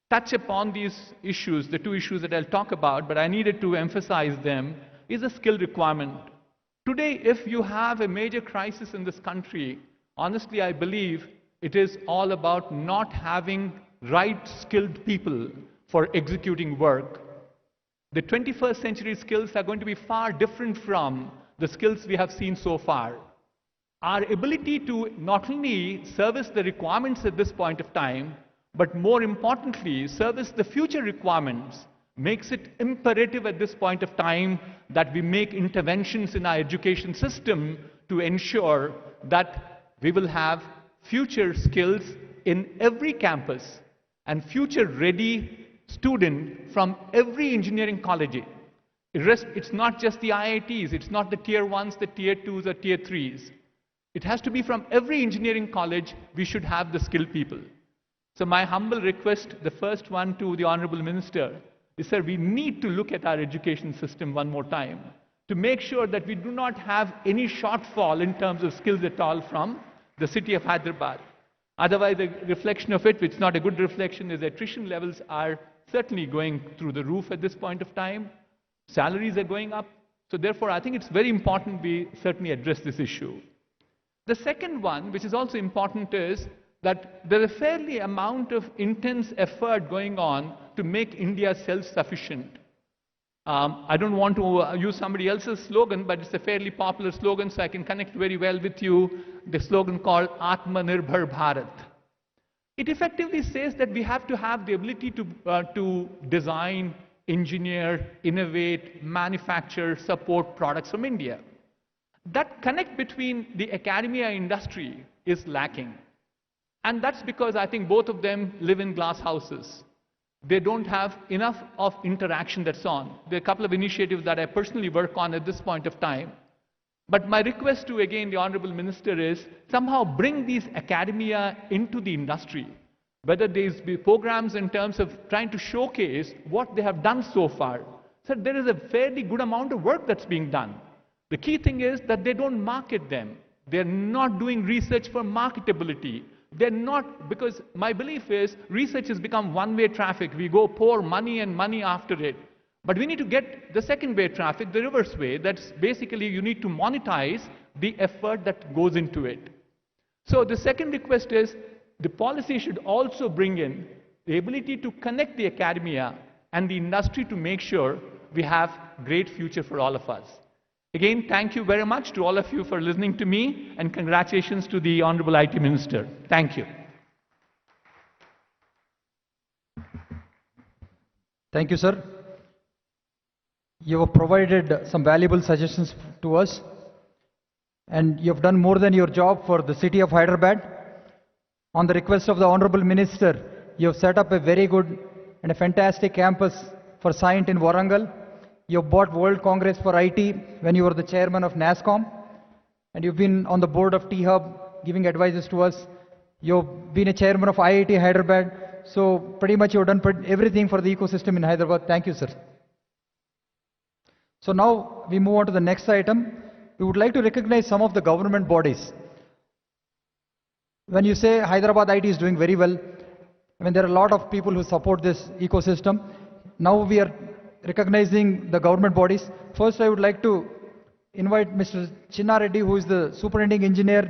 touch upon these issues, the 2 issues that I'll talk about, but I needed to emphasize them, is a skill requirement. Today, if you have a major crisis in this country, honestly, I believe it is all about not having right skilled people for executing work. The 21st century skills are going to be far different from the skills we have seen so far. Our ability to not only service the requirements at this point of time, but more importantly, service the future requirements, makes it imperative at this point of time that we make interventions in our education system to ensure that we will have future skills in every campus and future-ready student from every engineering college. It's not just the IITs, it's not the Tier 1s, the Tier 2s or Tier 3s. It has to be from every engineering college, we should have the skilled people. So my humble request, the first one to the Honorable Minister, is, sir, we need to look at our education system one more time to make sure that we do not have any shortfall in terms of skills at all from the city of Hyderabad. Otherwise, the reflection of it, which is not a good reflection, is attrition levels are certainly going through the roof at this point of time. Salaries are going up. So therefore, I think it's very important we certainly address this issue. The second one, which is also important, is that there is a fairly amount of intense effort going on to make India self-sufficient. I don't want to use somebody else's slogan, but it's a fairly popular slogan, so I can connect very well with you, the slogan called Atmanirbhar Bharat. It effectively says that we have to have the ability to design, engineer, innovate, manufacture, support products from India. That connect between the academia and industry is lacking. And that's because I think both of them live in glass houses. They don't have enough of interaction that's on. There are a couple of initiatives that I personally work on at this point of time. But my request to, again, the Honorable Minister is somehow bring these academia into the industry. Whether these be programs in terms of trying to showcase what they have done so far. So there is a fairly good amount of work that's being done. The key thing is that they don't market them. They're not doing research for marketability. They're not, because my belief is research has become one-way traffic. We go pour money and money after it. But we need to get the second-way traffic, the reverse way. That's basically you need to monetize the effort that goes into it. So the second request is the policy should also bring in the ability to connect the academia and the industry to make sure we have great future for all of us. Again, thank you very much to all of you for listening to me, and congratulations to the Honorable IT Minister. Thank you. Thank you, sir. You have provided some valuable suggestions to us, and you have done more than your job for the city of Hyderabad. On the request of the Honorable Minister, you have set up a very good and a fantastic campus for science in Warangal. You have bought World Congress for IT when you were the chairman of NASCOM, and you've been on the board of T-Hub giving advices to us. You've been a chairman of IIT Hyderabad, so pretty much you've done everything for the ecosystem in Hyderabad. Thank you, sir. So now we move on to the next item. We would like to recognize some of the government bodies. When you say Hyderabad IT is doing very well, I mean, there are a lot of people who support this ecosystem. Now we are recognizing the government bodies. First, I would like to invite Mr. Chinna Reddy, who is the superintending engineer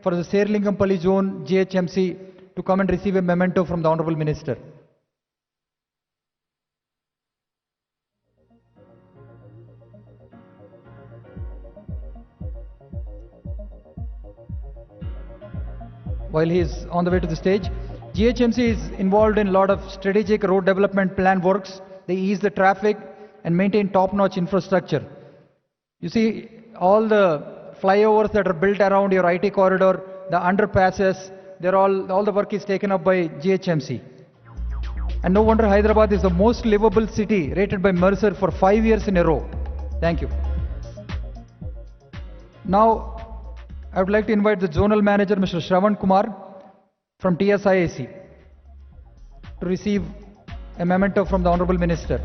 for the Serlingampalli zone GHMC, to come and receive a memento from the Honorable Minister. While he is on the way to the stage, GHMC is involved in a lot of strategic road development plan works. They ease the traffic and maintain top-notch infrastructure. You see, all the flyovers that are built around your IT corridor, the underpasses, all the work is taken up by GHMC. And no wonder Hyderabad is the most livable city rated by Mercer for 5 years in a row. Thank you. Now, I would like to invite the Zonal Manager, Mr. Shravan Kumar from TSIAC, to receive a memento from the Honorable Minister.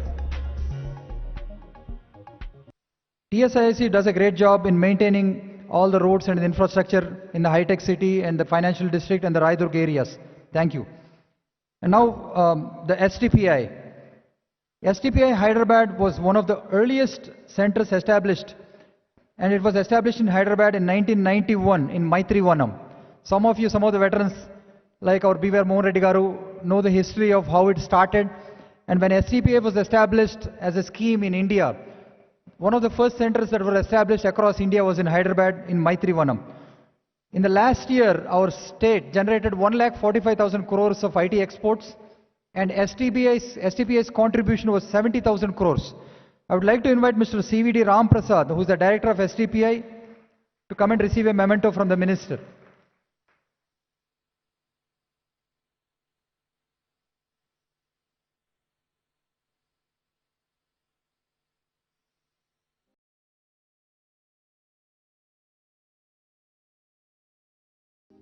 TSIAC does a great job in maintaining all the roads and the infrastructure in the high-tech city and the financial district and the Raidurg areas. Thank you. And now the STPI. STPI Hyderabad was one of the earliest centers established, and it was established in Hyderabad in 1991 in Maitrivanam. Some of the veterans like our BVR Mohan Reddy Garu know the history of how it started. And when STPI was established as a scheme in India, one of the first centers that were established across India was in Hyderabad in Maitrivanam. In the last year, our state generated 1,45,000 crores of IT exports, and STPI's contribution was 70,000 crores. I would like to invite Mr. CVD Ram Prasad, who is the director of STPI, to come and receive a memento from the minister.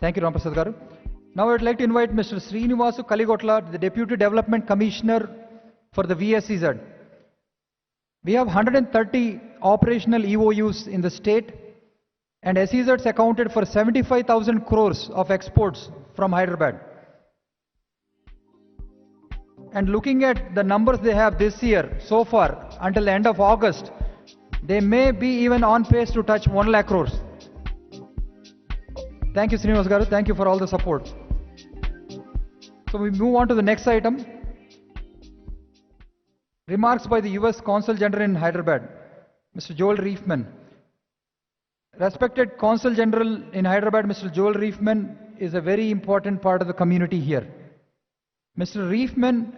Thank you, Ram Prasad Garu. Now I would like to invite Mr. Srinivasu Kaligotla, the Deputy Development Commissioner for the VSEZ. We have 130 operational EOUs in the state, and SEZs accounted for 75,000 crores of exports from Hyderabad. And looking at the numbers they have this year, so far, until the end of August, they may be even on pace to touch 1 lakh crores. Thank you, Srinivas Garu. Thank you for all the support. So we move on to the next item. Remarks by the US Consul General in Hyderabad, Mr. Joel Reifman. Respected Consul General in Hyderabad, Mr. Joel Reifman is a very important part of the community here. Mr. Reifman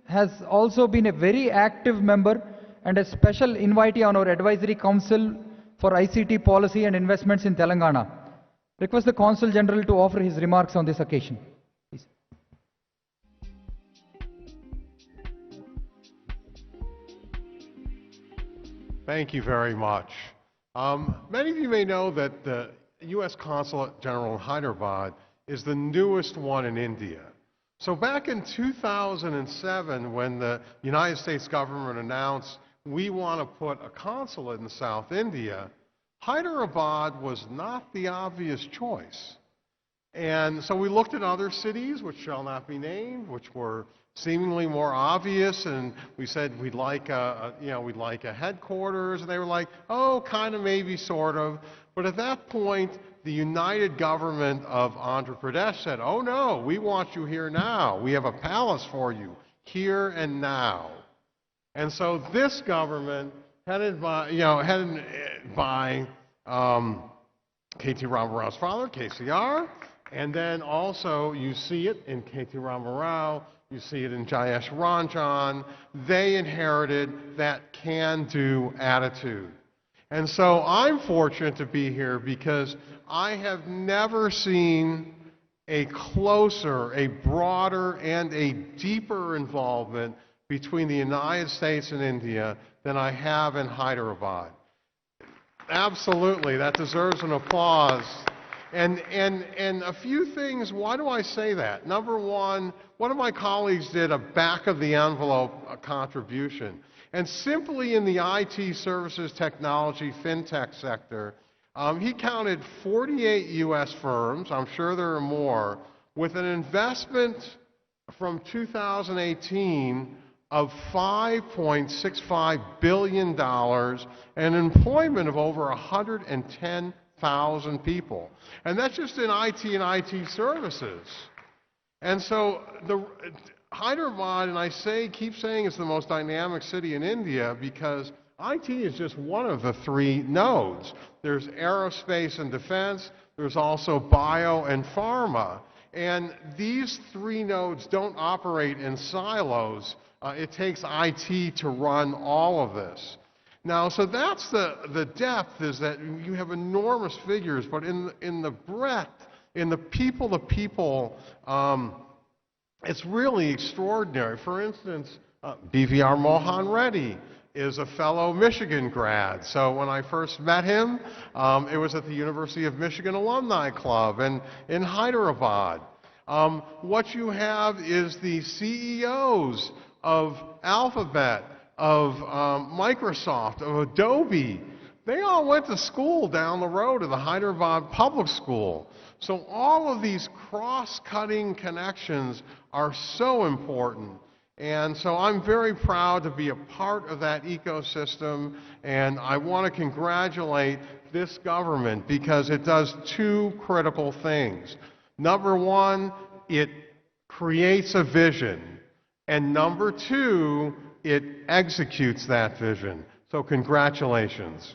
has also been a very active member and a special invitee on our Advisory Council for ICT Policy and Investments in Telangana. Request the Consul General to offer his remarks on this occasion. Please. Thank you very much. Many of you may know that the U.S. Consulate General in Hyderabad is the newest one in India. So back in 2007, when the United States government announced we want to put a consulate in South India, Hyderabad was not the obvious choice. And so we looked at other cities, which shall not be named, which were seemingly more obvious, and we said we'd like a headquarters, and they were like, oh, kind of, maybe, sort of. But at that point, the United Government of Andhra Pradesh said, oh no, we want you here now. We have a palace for you, here and now. And so this government by KT Rama Rao's father, KCR, and then also you see it in KT Rama Rao, you see it in Jayesh Ranjan. They inherited that can-do attitude. And so I'm fortunate to be here because I have never seen a closer, a broader, and a deeper involvement between the United States and India than I have in Hyderabad. Absolutely, that deserves an applause. And a few things, why do I say that? Number one of my colleagues did a back-of-the-envelope contribution. And simply in the IT services technology fintech sector, he counted 48 U.S. firms, I'm sure there are more, with an investment from 2018 of $5.65 billion and employment of over 110,000 people. And that's just in IT and IT services. And so Hyderabad, and I keep saying it's the most dynamic city in India because IT is just one of the three nodes. There's aerospace and defense, there's also bio and pharma. And these three nodes don't operate in silos. It takes IT to run all of this. Now, so that's the depth, is that you have enormous figures, but in the breadth, in the people-to-people, it's really extraordinary. For instance, BVR Mohan Reddy is a fellow Michigan grad. So when I first met him, it was at the University of Michigan Alumni Club and in Hyderabad. What you have is the CEOs of Alphabet, of Microsoft, of Adobe. They all went to school down the road at the Hyderabad Public School. So all of these cross-cutting connections are so important. And so I'm very proud to be a part of that ecosystem, and I want to congratulate this government because it does two critical things. Number one, it creates a vision, and number two, it executes that vision. So congratulations.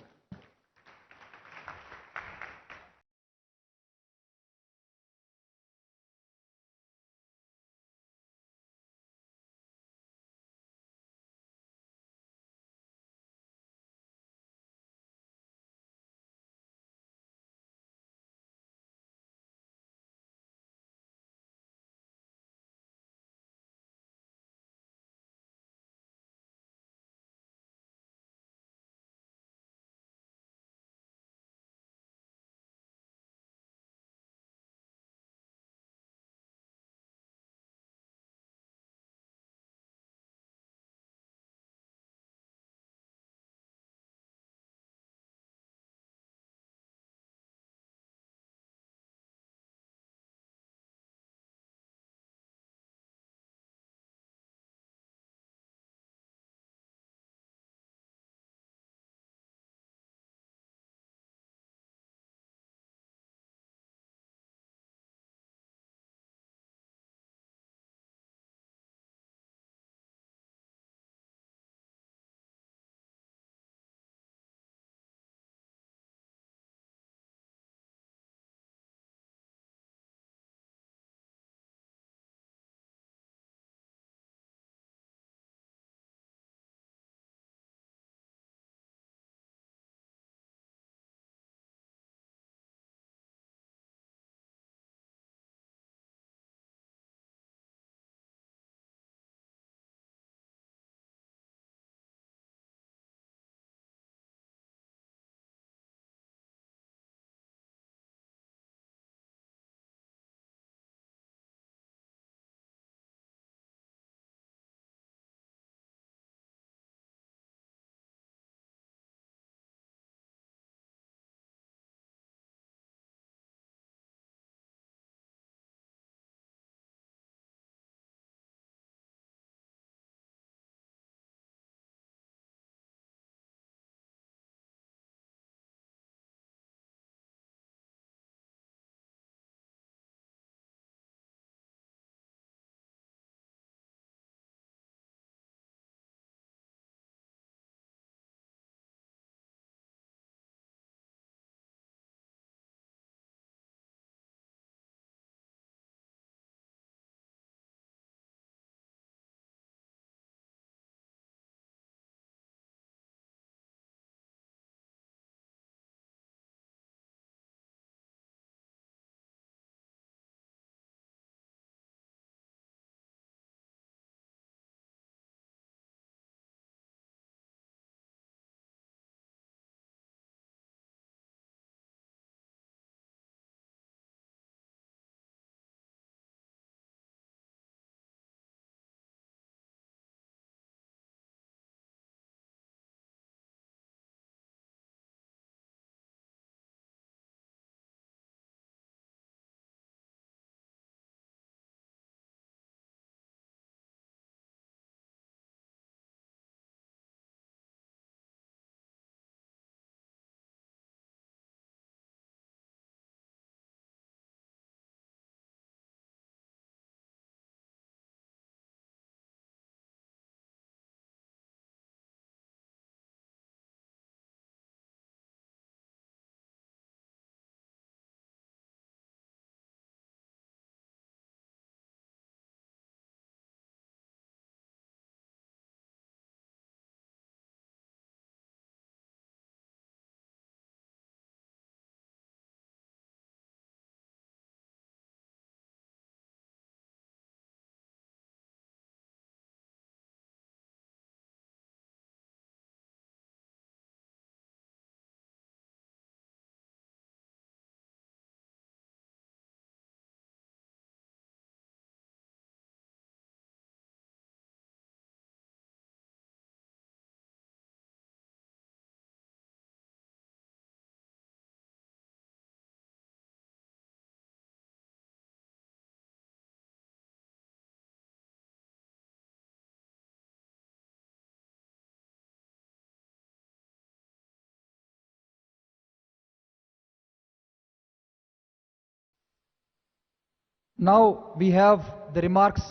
Now we have the remarks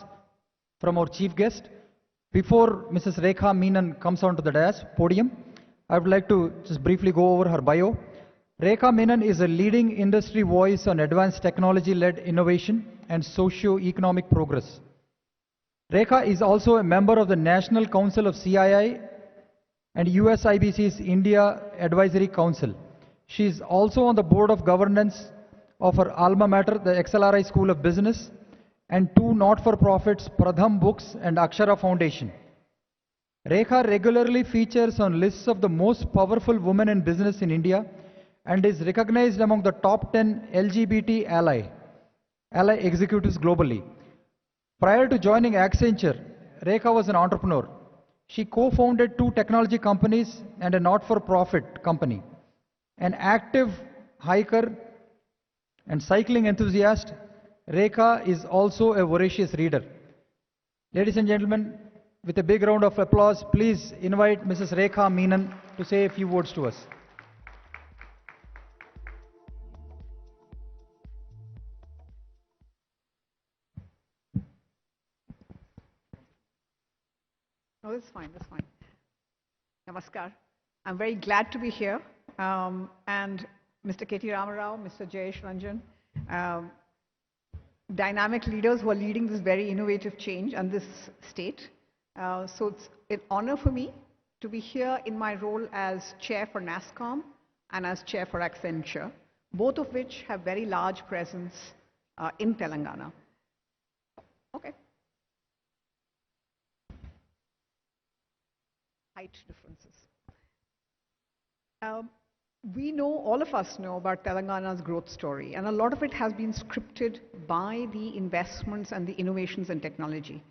from our chief guest. Before Mrs. Rekha Menon comes onto the podium, I would like to just briefly go over her bio. Rekha Menon is a leading industry voice on advanced technology-led innovation and socio-economic progress. Rekha is also a member of the National Council of CII and USIBC's India Advisory Council. She is also on the board of governance of her alma mater, the XLRI School of Business, and two not-for-profits, Pradham Books and Akshara Foundation. Rekha regularly features on lists of the most powerful women in business in India and is recognized among the top 10 LGBT ally executives globally. Prior to joining Accenture, Rekha was an entrepreneur. She co-founded two technology companies and a not-for-profit company. An active hiker and cycling enthusiast, Rekha is also a voracious reader. Ladies and gentlemen, with a big round of applause, please invite Mrs. Rekha Menon to say a few words to us. No, that's fine, that's fine. Namaskar. I'm very glad to be here. And Mr. KT Ramarao, Mr. Jayesh Ranjan, dynamic leaders who are leading this very innovative change and this state. So it's an honor for me to be here in my role as chair for NASSCOM and as chair for Accenture, both of which have very large presence in Telangana. Okay. Height differences. We know, all of us know about Telangana's growth story, and a lot of it has been scripted by the investments and the innovations in technology.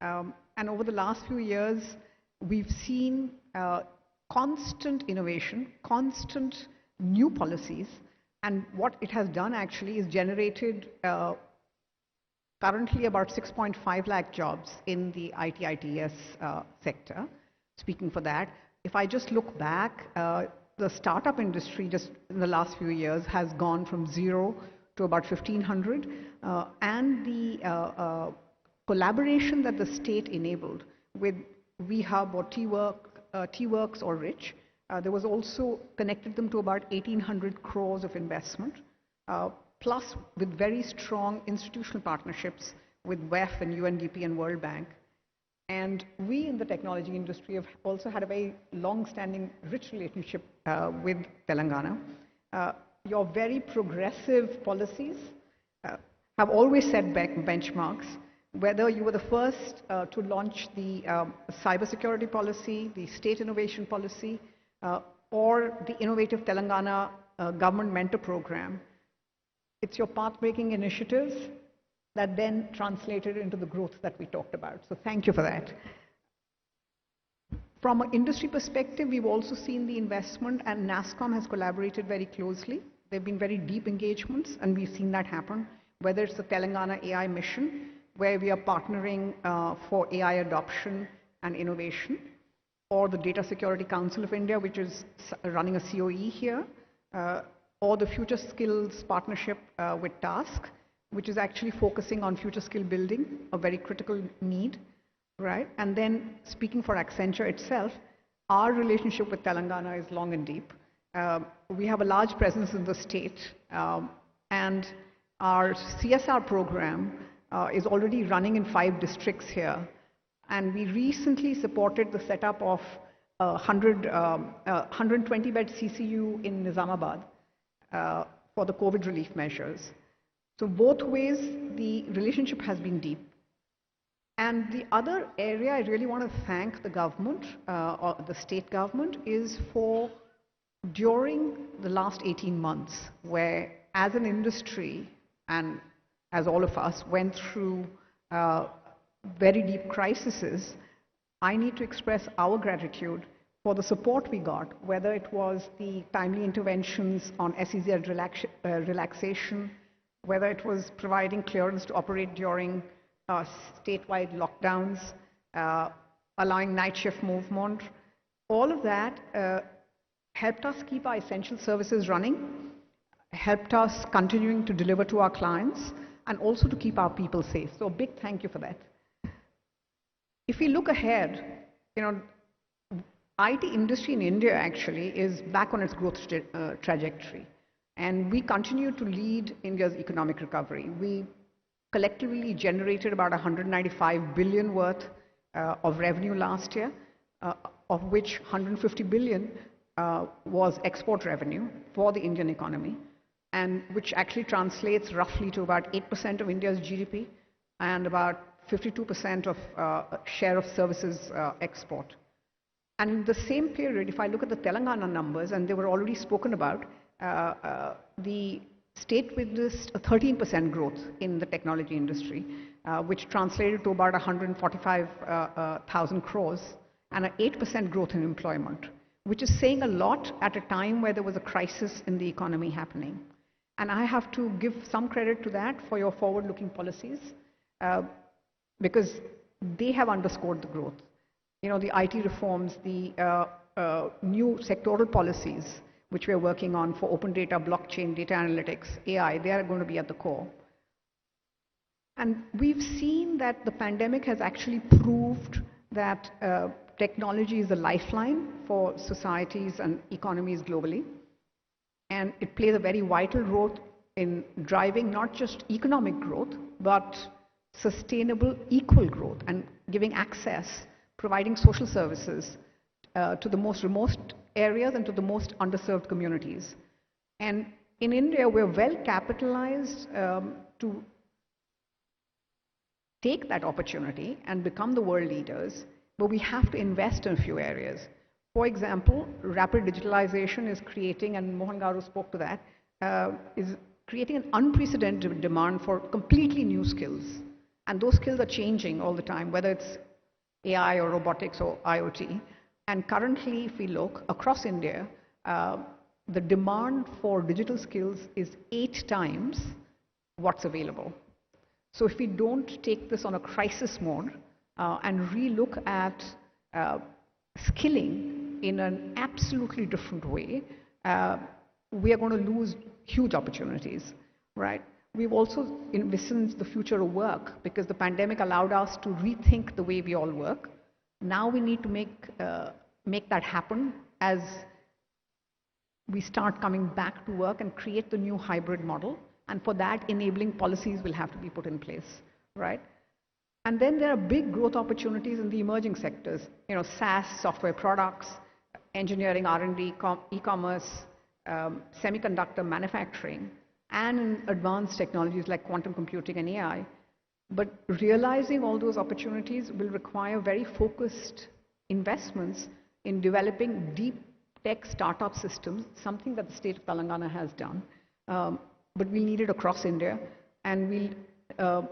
And over the last few years, we've seen constant innovation, constant new policies, and what it has done actually is generated currently about 6.5 lakh jobs in the IT/ITES sector. Speaking for that, if I just look back, the startup industry just in the last few years has gone from 0 to about 1,500, and the collaboration that the state enabled with VHub or T-Works or RICH, there was also connected them to about 1,800 crores of investment, plus with very strong institutional partnerships with WEF and UNDP and World Bank. And we in the technology industry have also had a very long-standing, rich relationship with Telangana. Your very progressive policies have always set benchmarks, whether you were the first to launch the cybersecurity policy, the state innovation policy, or the innovative Telangana government mentor program. It's your path-breaking initiatives that then translated into the growth that we talked about. So thank you for that. From an industry perspective, we've also seen the investment, and NASSCOM has collaborated very closely. There have been very deep engagements, and we've seen that happen, whether it's the Telangana AI mission, where we are partnering for AI adoption and innovation, or the Data Security Council of India, which is running a COE here, or the Future Skills Partnership with TASK, which is actually focusing on future skill building, a very critical need, right? And then speaking for Accenture itself, our relationship with Telangana is long and deep. We have a large presence in the state, and our CSR program is already running in 5 districts here. And we recently supported the setup of 120-bed CCU in Nizamabad for the COVID relief measures. So both ways, the relationship has been deep. And the other area I really want to thank the government, or the state government, is for during the last 18 months, where as an industry, and as all of us went through very deep crises, I need to express our gratitude for the support we got, whether it was the timely interventions on SEZ relaxation, whether it was providing clearance to operate during statewide lockdowns, allowing night shift movement. All of that helped us keep our essential services running, helped us continuing to deliver to our clients, and also to keep our people safe. So a big thank you for that. If we look ahead, you know, IT industry in India actually is back on its growth trajectory. And we continue to lead India's economic recovery. We collectively generated about 195 billion worth of revenue last year, of which 150 billion was export revenue for the Indian economy, and which actually translates roughly to about 8% of India's GDP and about 52% of share of services export. And in the same period, if I look at the Telangana numbers, and they were already spoken about, the state witnessed a 13% growth in the technology industry, which translated to about 145,000 crores and an 8% growth in employment, which is saying a lot at a time where there was a crisis in the economy happening. And I have to give some credit to that for your forward-looking policies, because they have underscored the growth. You know, the IT reforms, the new sectoral policies, which we are working on for open data, blockchain, data analytics, AI, they are going to be at the core. And we've seen that the pandemic has actually proved that technology is a lifeline for societies and economies globally. And it plays a very vital role in driving not just economic growth, but sustainable, equal growth, and giving access, providing social services to the most remote areas and to the most underserved communities. And in India, we're well capitalized to take that opportunity and become the world leaders, but we have to invest in a few areas. For example, rapid digitalization is creating, and Mohan Garu spoke to that, is creating an unprecedented demand for completely new skills. And those skills are changing all the time, whether it's AI or robotics or IoT. And currently, if we look across India, the demand for digital skills is 8 times what's available. So if we don't take this on a crisis mode and relook at skilling in an absolutely different way, we are going to lose huge opportunities, right? We've also envisioned the future of work because the pandemic allowed us to rethink the way we all work. Now we need to make that happen as we start coming back to work and create the new hybrid model. And for that, enabling policies will have to be put in place, right? And then there are big growth opportunities in the emerging sectors, you know, SaaS, software products, engineering, R&D, e-commerce, semiconductor manufacturing, and in advanced technologies like quantum computing and AI. But realizing all those opportunities will require very focused investments in developing deep tech startup systems, something that the state of Telangana has done. But we need it across India, and we'll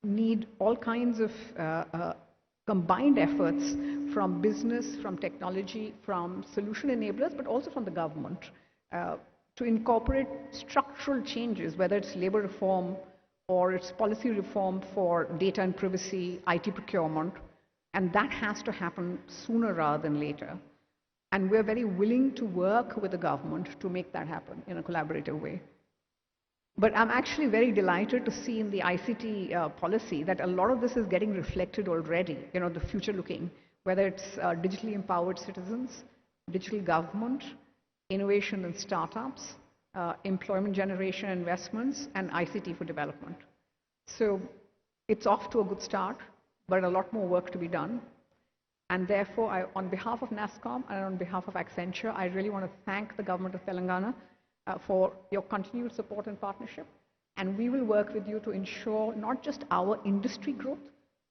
need all kinds of combined efforts from business, from technology, from solution enablers, but also from the government to incorporate structural changes, whether it's labor reform or it's policy reform for data and privacy, IT procurement, and that has to happen sooner rather than later. And we're very willing to work with the government to make that happen in a collaborative way. But I'm actually very delighted to see in the ICT policy that a lot of this is getting reflected already, you know, the future looking, whether it's digitally empowered citizens, digital government, innovation and startups, employment generation investments, and ICT for development. So it's off to a good start, but a lot more work to be done. And therefore, on behalf of NASSCOM and on behalf of Accenture, I really want to thank the government of Telangana for your continued support and partnership. And we will work with you to ensure not just our industry growth,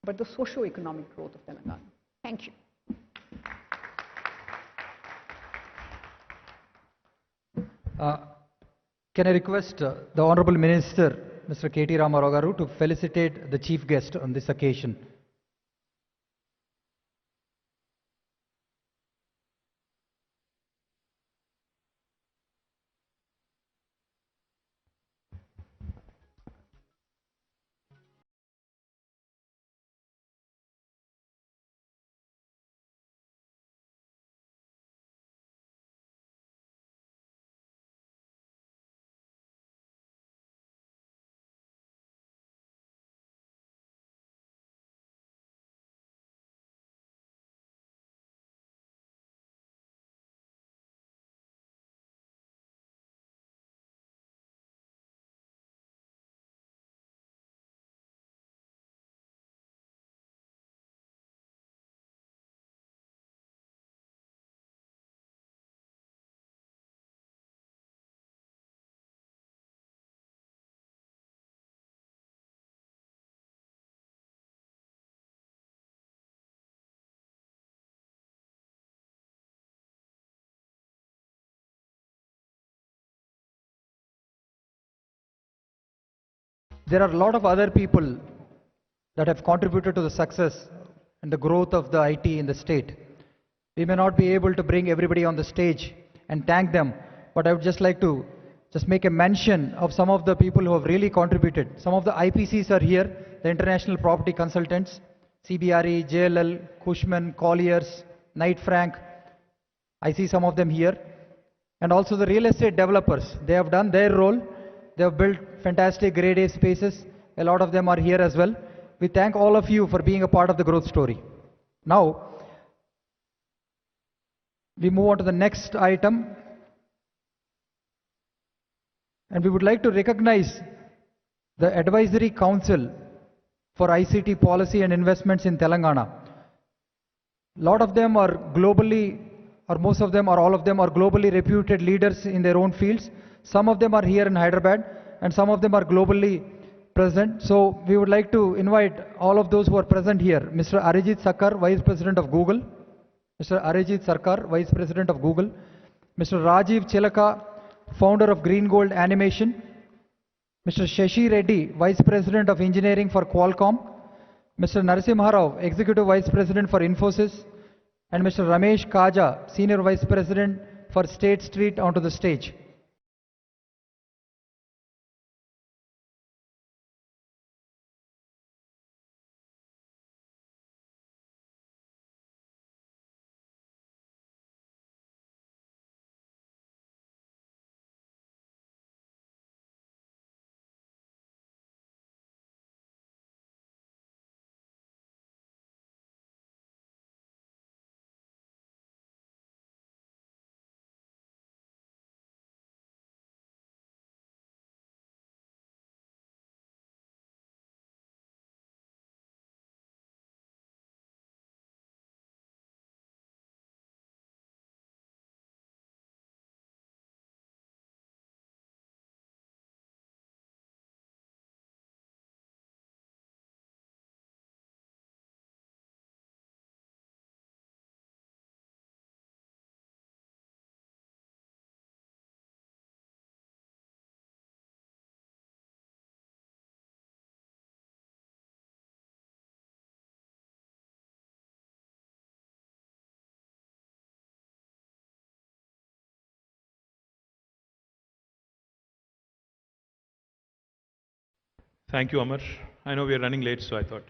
but the socio-economic growth of Telangana. Thank you. Can I request the Honorable Minister, Mr. KT Ramarao Garu, to felicitate the chief guest on this occasion. there are a lot of other people that have contributed to the success and the growth of the IT in the state. We may not be able to bring everybody on the stage and thank them, but I would just like to just make a mention of some of the people who have really contributed. Some of the IPCs are here, the International Property Consultants, CBRE, JLL, Cushman, Colliers, Knight Frank. I see some of them here. And also the real estate developers. They have done their role. They have built fantastic grade A spaces. A lot of them are here as well. We thank all of you for being a part of the growth story. Now, we move on to the next item. And we would like to recognize the Advisory Council for ICT Policy and Investments in Telangana. A lot of them are globally, or most of them or all of them are globally reputed leaders in their own fields. Some of them are here in Hyderabad and some of them are globally present. So we would like to invite all of those who are present here. Mr. Arijit Sarkar, Vice President of Google. Mr. Arijit Sarkar, Vice President of Google. Mr. Rajiv Chilaka, Founder of Green Gold Animation. Mr. Shashi Reddy, Vice President of Engineering for Qualcomm. Mr. Narasimha Rao, Executive Vice President for Infosys. And Mr. Ramesh Kaja, Senior Vice President for State Street, onto the stage. Thank you, Amar. I know we are running late, so I thought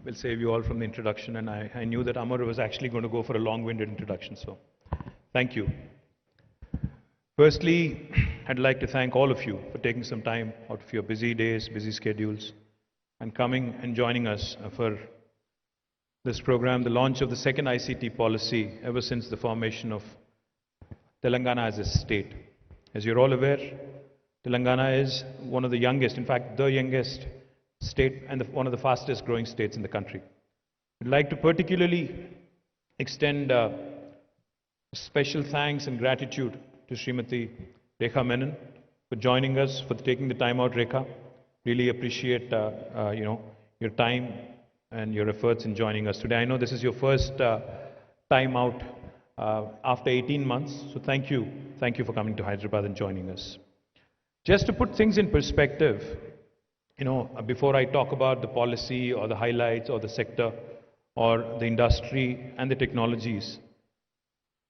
we'll save you all from the introduction. And I knew that Amar was actually going to go for a long-winded introduction, so thank you. Firstly, I'd like to thank all of you for taking some time out of your busy days, busy schedules, and coming and joining us for this program, the launch of the second ICT policy ever since the formation of Telangana as a state. As you're all aware, Telangana is one of the youngest, in fact, the youngest state and one of the fastest growing states in the country. I'd like to particularly extend special thanks and gratitude to Srimati Rekha Menon for joining us, for taking the time out, Rekha. Really appreciate your time and your efforts in joining us today. I know this is your first time out after 18 months, so thank you. Thank you for coming to Hyderabad and joining us. Just to put things in perspective, before I talk about the policy or the highlights or the sector or the industry and the technologies,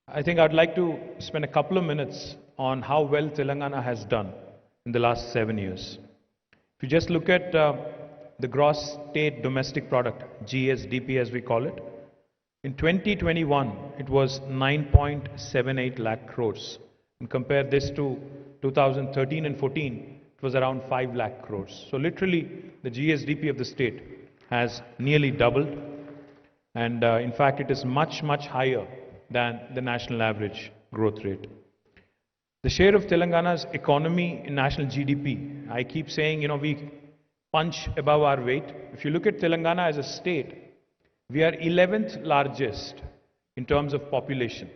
I think I'd like to spend a couple of minutes on how well Telangana has done in the last 7 years. If you just look at the gross state domestic product, GSDP as we call it, in 2021 it was 9.78 lakh crores. And compare this to 2013 and 14, it was around 5 lakh crores. So literally, the GSDP of the state has nearly doubled. And in fact, it is much, much higher than the national average growth rate. The share of Telangana's economy in national GDP, I keep saying, we punch above our weight. If you look at Telangana as a state, we are 11th largest in terms of population.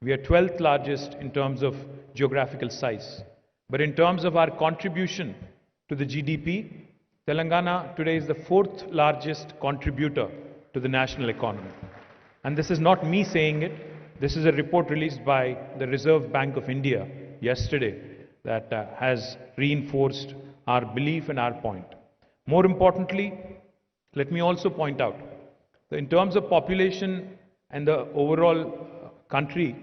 We are 12th largest in terms of geographical size. But in terms of our contribution to the GDP, Telangana today is the 4th largest contributor to the national economy. And this is not me saying it. This is a report released by the Reserve Bank of India yesterday that has reinforced our belief and our point. More importantly, let me also point out that in terms of population and the overall country,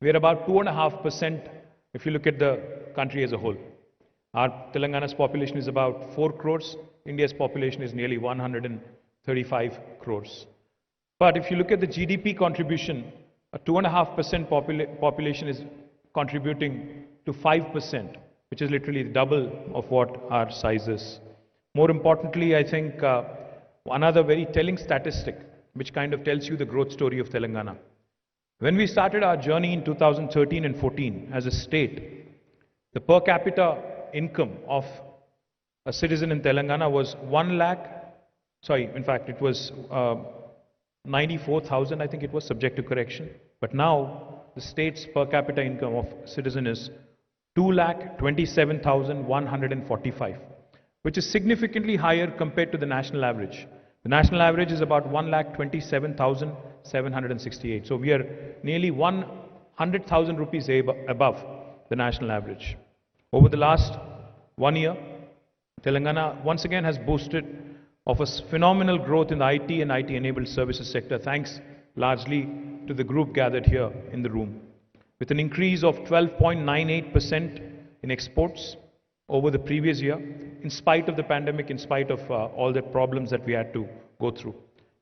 we are about 2.5% if you look at the country as a whole. Our Telangana's population is about 4 crores. India's population is nearly 135 crores. But if you look at the GDP contribution, a 2.5% population is contributing to 5%, which is literally double of what our size is. More importantly, I think another very telling statistic, which kind of tells you the growth story of Telangana. When we started our journey in 2013 and 14 as a state, the per capita income of a citizen in Telangana was 1 lakh, in fact it was 94,000, I think it was, subject to correction. But now the state's per capita income of citizen is 2,27,145, which is significantly higher compared to the national average. The national average is about 1,27,768. So we are nearly 100,000 rupees above the national average. Over the last 1 year, Telangana once again has boasted of a phenomenal growth in the IT and IT-enabled services sector, thanks largely to the group gathered here in the room, with an increase of 12.98% in exports over the previous year, in spite of the pandemic, in spite of all the problems that we had to go through.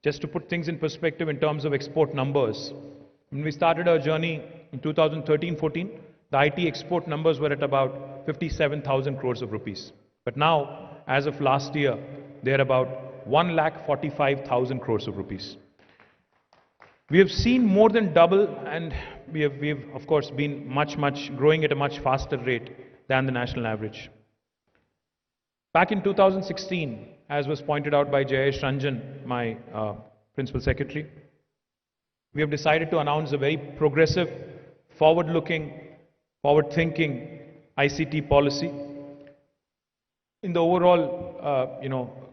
Just to put things in perspective in terms of export numbers, when we started our journey in 2013-14, the IT export numbers were at about 57,000 crores of rupees. But now, as of last year, they are about 1,45,000 crores of rupees. We have seen more than double, and we have of course been much growing at a much faster rate than the national average. Back in 2016, as was pointed out by Jayesh Ranjan, my principal secretary, we have decided to announce a very progressive, forward-looking, forward-thinking ICT policy in the overall,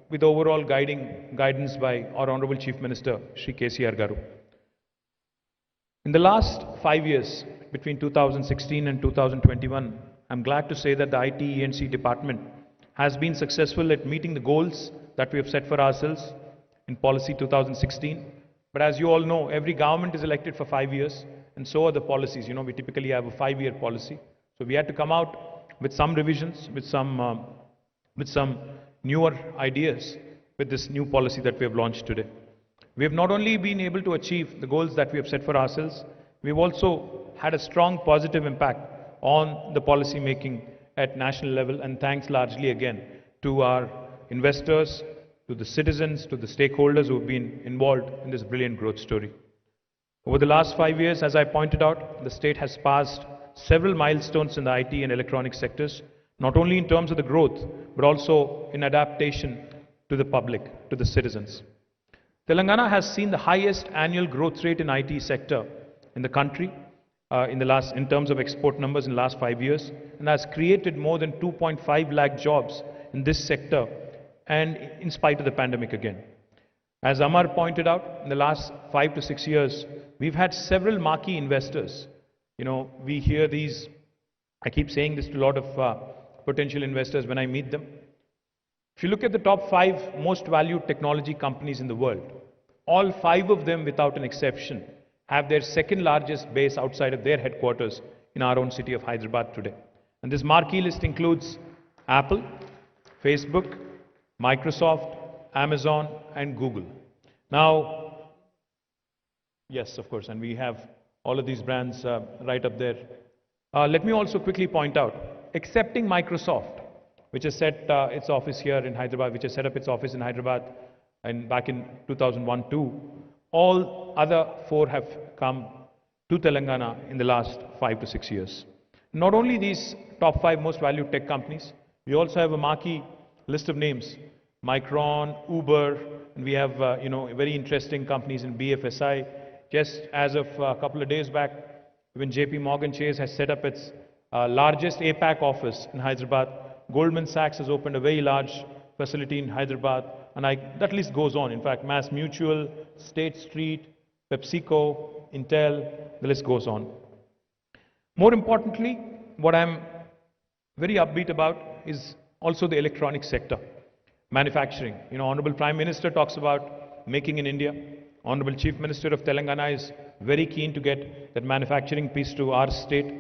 with the overall guidance by our Honorable Chief Minister, Shri KTR Garu. In the last 5 years, between 2016 and 2021, I'm glad to say that the IT E&C department has been successful at meeting the goals that we have set for ourselves in policy 2016. But as you all know, every government is elected for 5 years, and so are the policies. We typically have a 5-year policy. So we had to come out with some revisions, with some newer ideas with this new policy that we have launched today. We have not only been able to achieve the goals that we have set for ourselves, we've also had a strong positive impact on the policy making at national level, and thanks largely again to our investors, to the citizens, to the stakeholders who have been involved in this brilliant growth story. Over the last 5 years, as I pointed out, the state has passed several milestones in the IT and electronic sectors, not only in terms of the growth, but also in adaptation to the public, to the citizens. Telangana has seen the highest annual growth rate in IT sector in the country in terms of export numbers in the last 5 years, and has created more than 2.5 lakh jobs in this sector, and in spite of the pandemic again. As Amar pointed out, in the last 5 to 6 years, we've had several marquee investors. We hear these, I keep saying this to a lot of potential investors when I meet them. If you look at the top 5 most valued technology companies in the world, all 5 of them without an exception have their second largest base outside of their headquarters in our own city of Hyderabad today. And this marquee list includes Apple, Facebook, Microsoft, Amazon, and Google. Now, yes, of course, and we have all of these brands right up there. Let me also quickly point out, excepting Microsoft, which has set its office here in Hyderabad, which has set up its office in Hyderabad back in 2001-2, all other 4 have come to Telangana in the last 5 to 6 years. Not only these top 5 most valued tech companies, we also have a marquee list of names: Micron, Uber, and we have very interesting companies in BFSI. Just as of a couple of days back, when JP Morgan Chase has set up its largest APAC office in Hyderabad, Goldman Sachs has opened a very large facility in Hyderabad, and that list goes on. In fact, Mass Mutual, State Street, PepsiCo, Intel, the list goes on. More importantly, what I'm very upbeat about is also the electronic sector, manufacturing. Honorable Prime Minister talks about making in India. Honorable Chief Minister of Telangana is very keen to get that manufacturing piece to our state.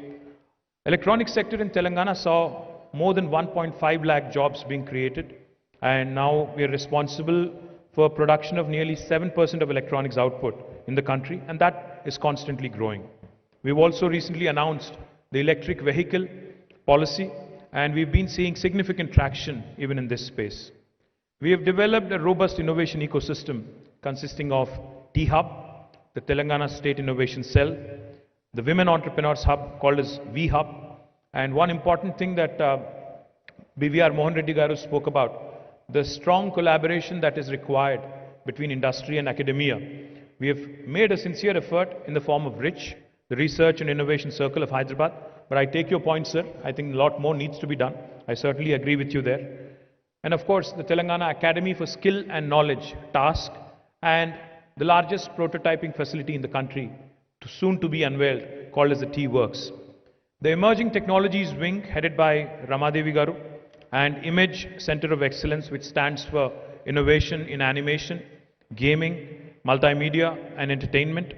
Electronic sector in Telangana saw more than 1.5 lakh jobs being created, and now we are responsible for production of nearly 7% of electronics output in the country, and that is constantly growing. We've also recently announced the electric vehicle policy, and we've been seeing significant traction even in this space. We have developed a robust innovation ecosystem consisting of T-Hub, the Telangana State Innovation Cell, the Women Entrepreneurs Hub called as V-Hub, and one important thing that BVR Mohan Reddy Garu spoke about, the strong collaboration that is required between industry and academia. We have made a sincere effort in the form of RICH, the Research and Innovation Circle of Hyderabad. But I take your point, sir. I think a lot more needs to be done. I certainly agree with you there. And of course, the Telangana Academy for Skill and Knowledge, TASK, and the largest prototyping facility in the country, soon to be unveiled, called as the T-Works. The Emerging Technologies Wing, headed by Ramadevi Garu, and Image Center of Excellence, which stands for Innovation in Animation, Gaming, Multimedia and Entertainment.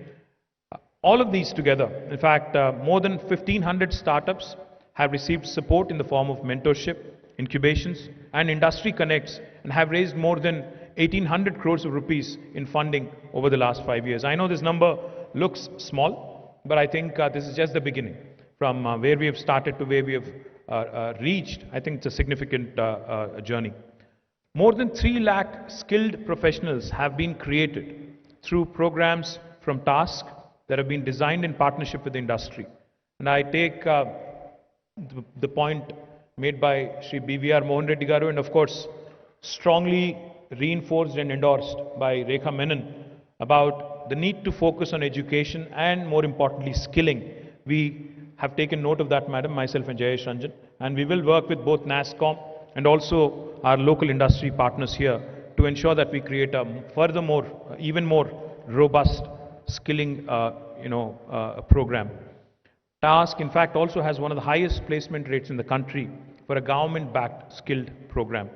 All of these together, in fact, more than 1,500 startups have received support in the form of mentorship, incubations and industry connects, and have raised more than 1,800 crores of rupees in funding over the last 5 years. I know this number looks small, but I think this is just the beginning. From where we have started to where we have reached, I think it's a significant journey. More than 3 lakh skilled professionals have been created through programs from TASK that have been designed in partnership with the industry. And I take the point made by Shri BVR Mohan Reddy Garu, and of course strongly reinforced and endorsed by Rekha Menon about the need to focus on education and, more importantly, skilling. We have taken note of that, madam, myself and Jayesh Ranjan, and we will work with both NASSCOM and also our local industry partners here to ensure that we create a furthermore, even more robust skilling program. TASK, in fact, also has one of the highest placement rates in the country for a government-backed skilled program.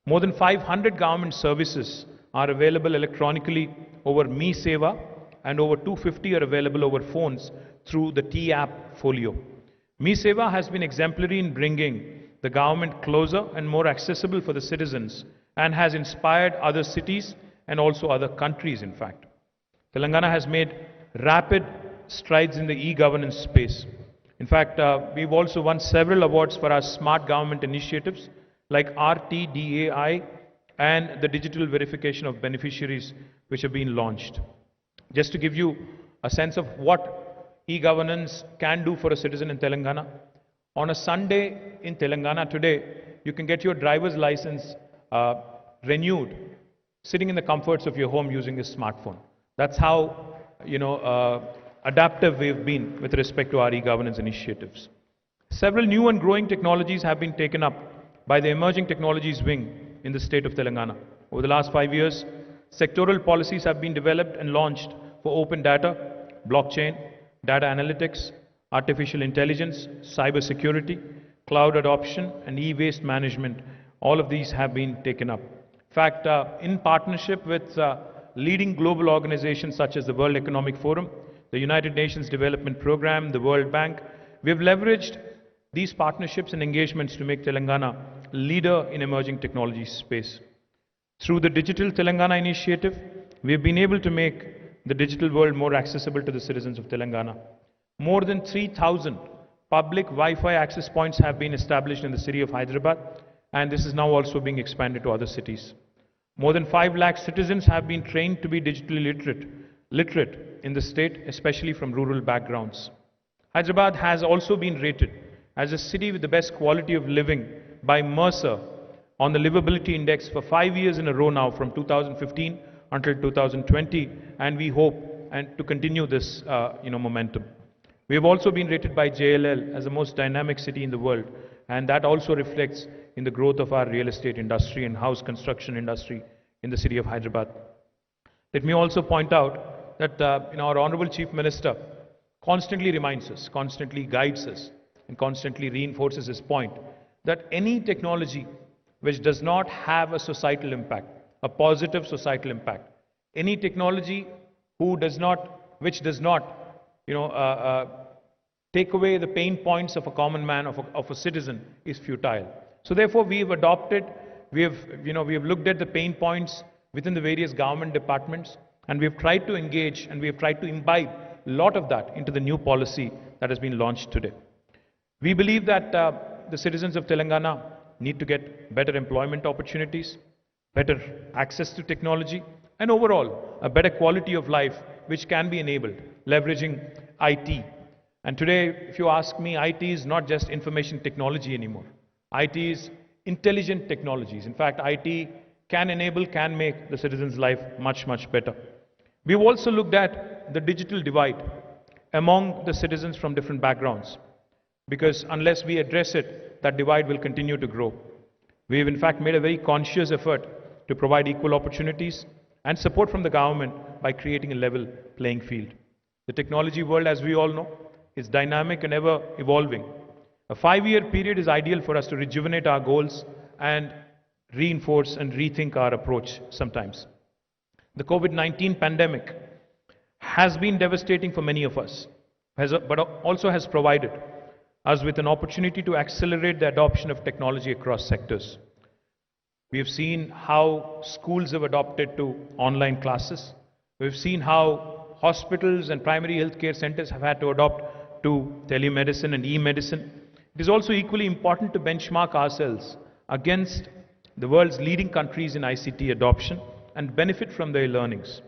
More than 500 government services are available electronically over Me Seva, and over 250 are available over phones through the T-App Folio. Me Seva has been exemplary in bringing the government closer and more accessible for the citizens, and has inspired other cities and also other countries, in fact. Telangana has made rapid strides in the e-governance space. In fact, we've also won several awards for our smart government initiatives like RTDAI and the digital verification of beneficiaries which have been launched. Just to give you a sense of what e-governance can do for a citizen in Telangana, on a Sunday in Telangana today, you can get your driver's license renewed sitting in the comforts of your home using a smartphone. That's how, adaptive we've been with respect to our e-governance initiatives. Several new and growing technologies have been taken up by the Emerging Technologies Wing in the state of Telangana. Over the last 5 years, sectoral policies have been developed and launched for open data, blockchain, data analytics, artificial intelligence, cyber security, cloud adoption, and e-waste management. All of these have been taken up. In fact, in partnership with leading global organizations such as the World Economic Forum, the United Nations Development Programme, the World Bank, we have leveraged these partnerships and engagements to make Telangana a leader in emerging technology space. Through the Digital Telangana initiative, we have been able to make the digital world more accessible to the citizens of Telangana. More than 3,000 public Wi-Fi access points have been established in the city of Hyderabad, and this is now also being expanded to other cities. More than 5 lakh citizens have been trained to be digitally literate in the state, especially from rural backgrounds. Hyderabad has also been rated as a city with the best quality of living by Mercer on the Livability Index for 5 years in a row now, from 2015 until 2020, and we hope to continue this momentum. We have also been rated by JLL as the most dynamic city in the world, and that also reflects in the growth of our real estate industry and house construction industry in the city of Hyderabad. Let me also point out that our Honorable Chief Minister constantly reminds us, constantly guides us, and constantly reinforces his point that any technology which does not have a societal impact, a positive societal impact, any technology which does not, take away the pain points of a common man, of a citizen, is futile. So therefore, we have looked at the pain points within the various government departments, and we have tried to engage and we have tried to imbibe a lot of that into the new policy that has been launched today. We believe that the citizens of Telangana need to get better employment opportunities, better access to technology, and overall a better quality of life which can be enabled leveraging IT. And today, if you ask me, IT is not just information technology anymore. IT is intelligent technologies. In fact, IT can make the citizen's life much, much better. We've also looked at the digital divide among the citizens from different backgrounds, because unless we address it, that divide will continue to grow. We've in fact made a very conscious effort to provide equal opportunities and support from the government by creating a level playing field. The technology world, as we all know, is dynamic and ever evolving. A 5-year period is ideal for us to rejuvenate our goals and reinforce and rethink our approach sometimes. The COVID-19 pandemic has been devastating for many of us, but also has provided us with an opportunity to accelerate the adoption of technology across sectors. We have seen how schools have adopted to online classes. We've seen how hospitals and primary healthcare centers have had to adopt to telemedicine and e-medicine. It is also equally important to benchmark ourselves against the world's leading countries in ICT adoption and benefit from their learnings,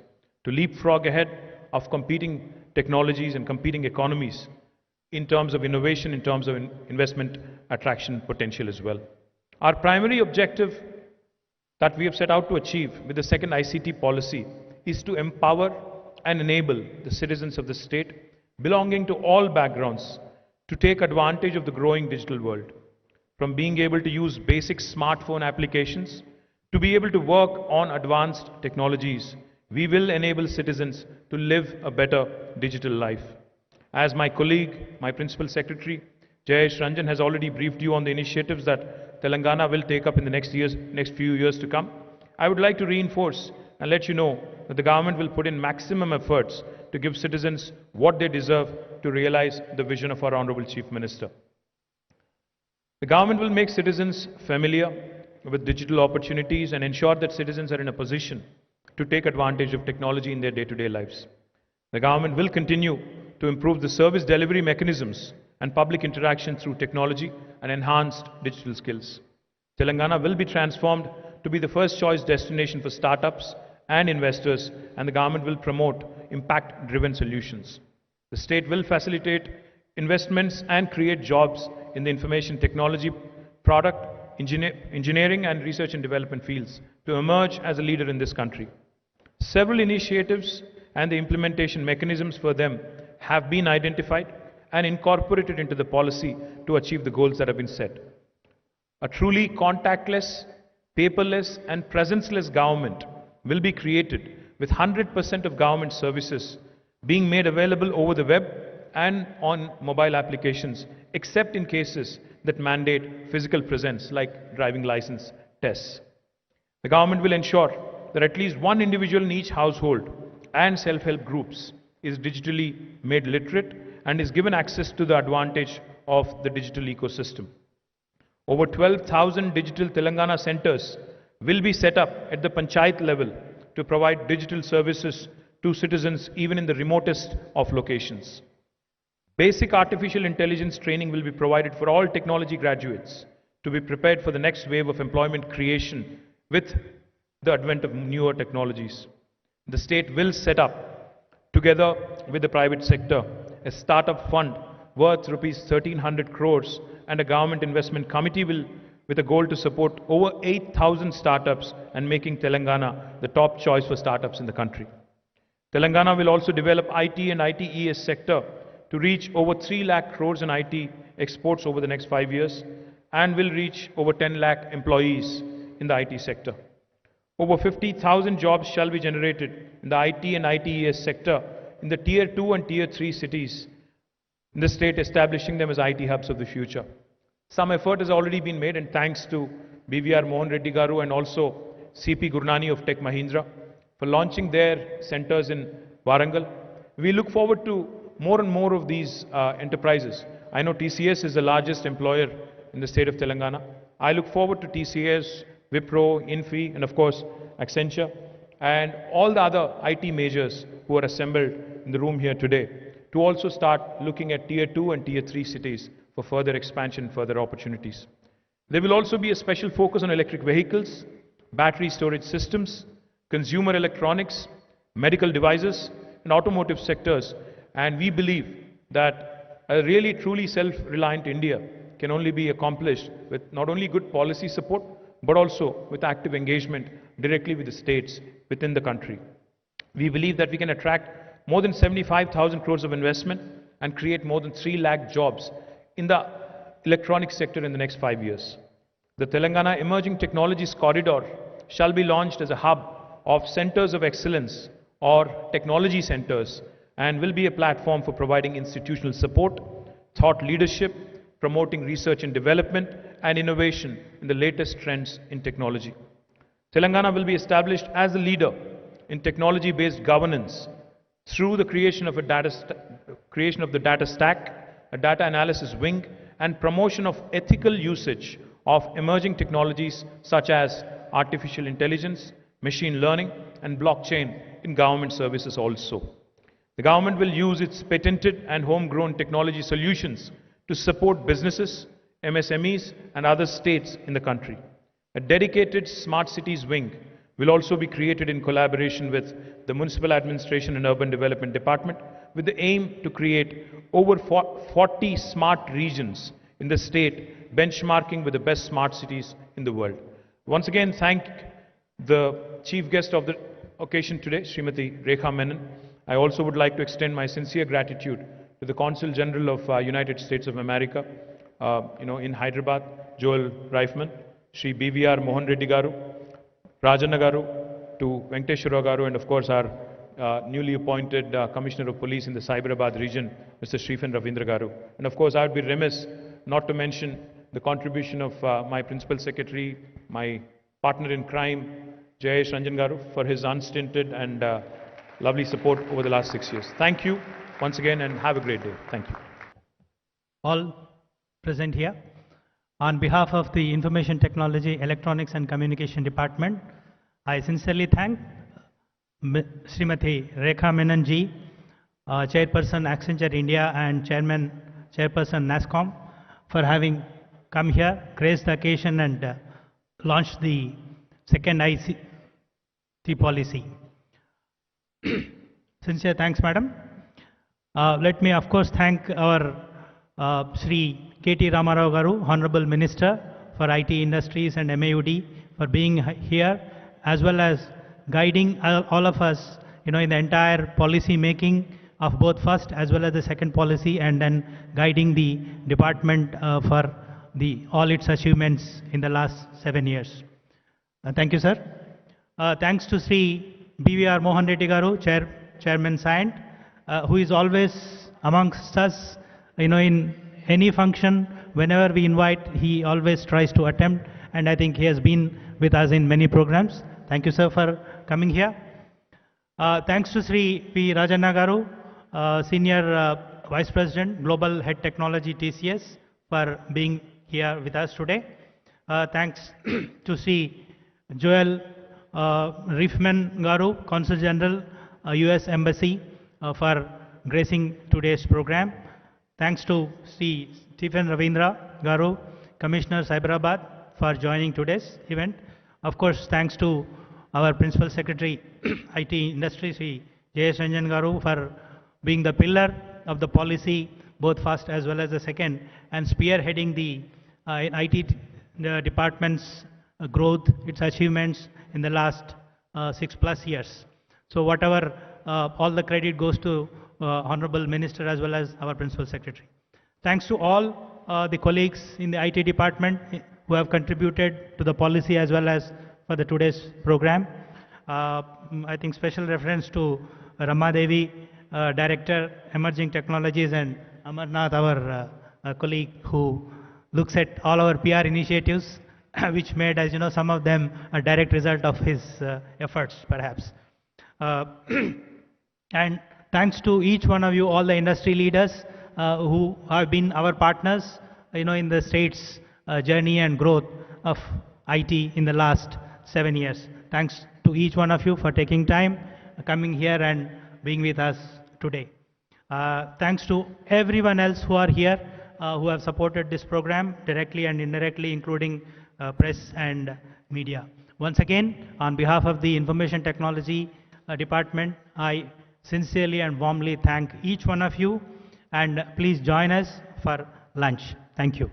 to leapfrog ahead of competing technologies and competing economies in terms of innovation, in terms of investment attraction potential as well. Our primary objective that we have set out to achieve with the second ICT policy is to empower and enable the citizens of the state belonging to all backgrounds to take advantage of the growing digital world. From being able to use basic smartphone applications to be able to work on advanced technologies, we will enable citizens to live a better digital life. As my colleague, my Principal Secretary, Jayesh Ranjan, has already briefed you on the initiatives that Telangana will take up in the next few years to come, I would like to reinforce and let you know that the government will put in maximum efforts to give citizens what they deserve to realize the vision of our Honorable Chief Minister. The government will make citizens familiar with digital opportunities and ensure that citizens are in a position to take advantage of technology in their day-to-day lives. The government will continue to improve the service delivery mechanisms and public interaction through technology and enhanced digital skills. Telangana will be transformed to be the first choice destination for startups and investors, and the government will promote impact-driven solutions. The state will facilitate investments and create jobs in the information technology, product, engineering and research and development fields to emerge as a leader in this country. Several initiatives and the implementation mechanisms for them have been identified and incorporated into the policy to achieve the goals that have been set. A truly contactless, paperless and presenceless government will be created with 100% of government services being made available over the web and on mobile applications, except in cases that mandate physical presence like driving license tests. The government will ensure that at least one individual in each household and self-help groups is digitally made literate and is given access to the advantage of the digital ecosystem. Over 12,000 digital Telangana centers will be set up at the panchayat level to provide digital services to citizens even in the remotest of locations. Basic artificial intelligence training will be provided for all technology graduates to be prepared for the next wave of employment creation with the advent of newer technologies. The state will set up, together with the private sector, a startup fund worth rupees 1,300 crores and a government investment committee with a goal to support over 8,000 startups and making Telangana the top choice for startups in the country. Telangana will also develop IT and ITES sector to reach over 3 lakh crores in IT exports over the next 5 years and will reach over 10 lakh employees in the IT sector. Over 50,000 jobs shall be generated in the IT and ITES sector in the Tier 2 and Tier 3 cities in the state, establishing them as IT hubs of the future. Some effort has already been made, and thanks to BVR Mohan Reddy Garu and also CP Gurnani of Tech Mahindra for launching their centers in Warangal. We look forward to more and more of these enterprises. I know TCS is the largest employer in the state of Telangana. I look forward to TCS, Wipro, Infi, and of course Accenture, and all the other IT majors who are assembled in the room here today to also start looking at Tier 2 and Tier 3 cities for further expansion, further opportunities. There will also be a special focus on electric vehicles, battery storage systems, consumer electronics, medical devices, and automotive sectors. And we believe that a really truly self-reliant India can only be accomplished with not only good policy support, but also with active engagement directly with the states within the country. We believe that we can attract more than 75,000 crores of investment and create more than 3 lakh jobs in the electronics sector in the next 5 years. The Telangana Emerging Technologies Corridor shall be launched as a hub of centers of excellence or technology centers and will be a platform for providing institutional support, thought leadership, promoting research and development and innovation in the latest trends in technology. Telangana will be established as a leader in technology-based governance through the creation of the data stack, a data analysis wing, and promotion of ethical usage of emerging technologies such as artificial intelligence, machine learning, and blockchain in government services also. The government will use its patented and homegrown technology solutions to support businesses, MSMEs, and other states in the country. A dedicated Smart Cities wing will also be created in collaboration with the Municipal Administration and Urban Development Department with the aim to create over 40 smart regions in the state, benchmarking with the best smart cities in the world. Once again, thank the chief guest of the occasion today, Srimati Rekha Menon. I also would like to extend my sincere gratitude to the Consul General of United States of America, in Hyderabad, Joel Reifman, Shri BVR Mohan Reddy Garu, Rajanna Garu, to Venkateshwara Garu, and of course our newly appointed Commissioner of Police in the Cyberabad region, Mr. Srifen Ravindra Garu. And of course I would be remiss not to mention the contribution of my Principal Secretary, my partner in crime, Jayesh Ranjan Garu, for his unstinted and lovely support over the last 6 years. Thank you once again and have a great day. Thank you. All present here. On behalf of the Information Technology, Electronics and Communication Department, I sincerely thank Srimati Rekha Menon ji, Chairperson Accenture India and Chairperson NASCOM, for having come here, graced the occasion and launched the second ICT policy. Sincere thanks, Madam. Let me of course thank our Sri KT Ramarao Garu, Honorable Minister for IT Industries and MAUD, for being here, as well as guiding all of us, in the entire policy making of both first as well as the second policy, and then guiding the department for all its achievements in the last 7 years. Thank you, sir. Thanks to Sri BVR Mohan Reddy Garu, Chairman Science, who is always amongst us, in any function. Whenever we invite, he always tries to attend, and I think he has been with us in many programs. Thank you, sir, for coming here. Thanks to Sri P. Rajanna Garu, Senior Vice President, Global Head Technology TCS, for being here with us today. Thanks to Sri Joel Reifman Garu, Consul General, US Embassy, for gracing today's program. Thanks to Sri Srifen Ravindra Garu, Commissioner Cyberabad, for joining today's event. Of course, thanks to our Principal Secretary, IT Industry, Sri Jayesh Ranjan Garu, for being the pillar of the policy, both first as well as the second, and spearheading the IT department's growth, its achievements in the last 6+ years. So whatever, all the credit goes to Honorable Minister as well as our Principal Secretary. Thanks to all the colleagues in the IT department who have contributed to the policy as well as for the today's program. I think special reference to Rama Devi, Director Emerging Technologies, and Amarnath, our colleague who looks at all our PR initiatives, which made, as you know, some of them a direct result of his efforts, perhaps. And thanks to each one of you, all the industry leaders who have been our partners, in the state's journey and growth of IT in the last 7 years. Thanks to each one of you for taking time, coming here and being with us today. Thanks to everyone else who are here, who have supported this program directly and indirectly, including press and media. Once again, on behalf of the Information Technology Department, I sincerely and warmly thank each one of you, and please join us for lunch. Thank you.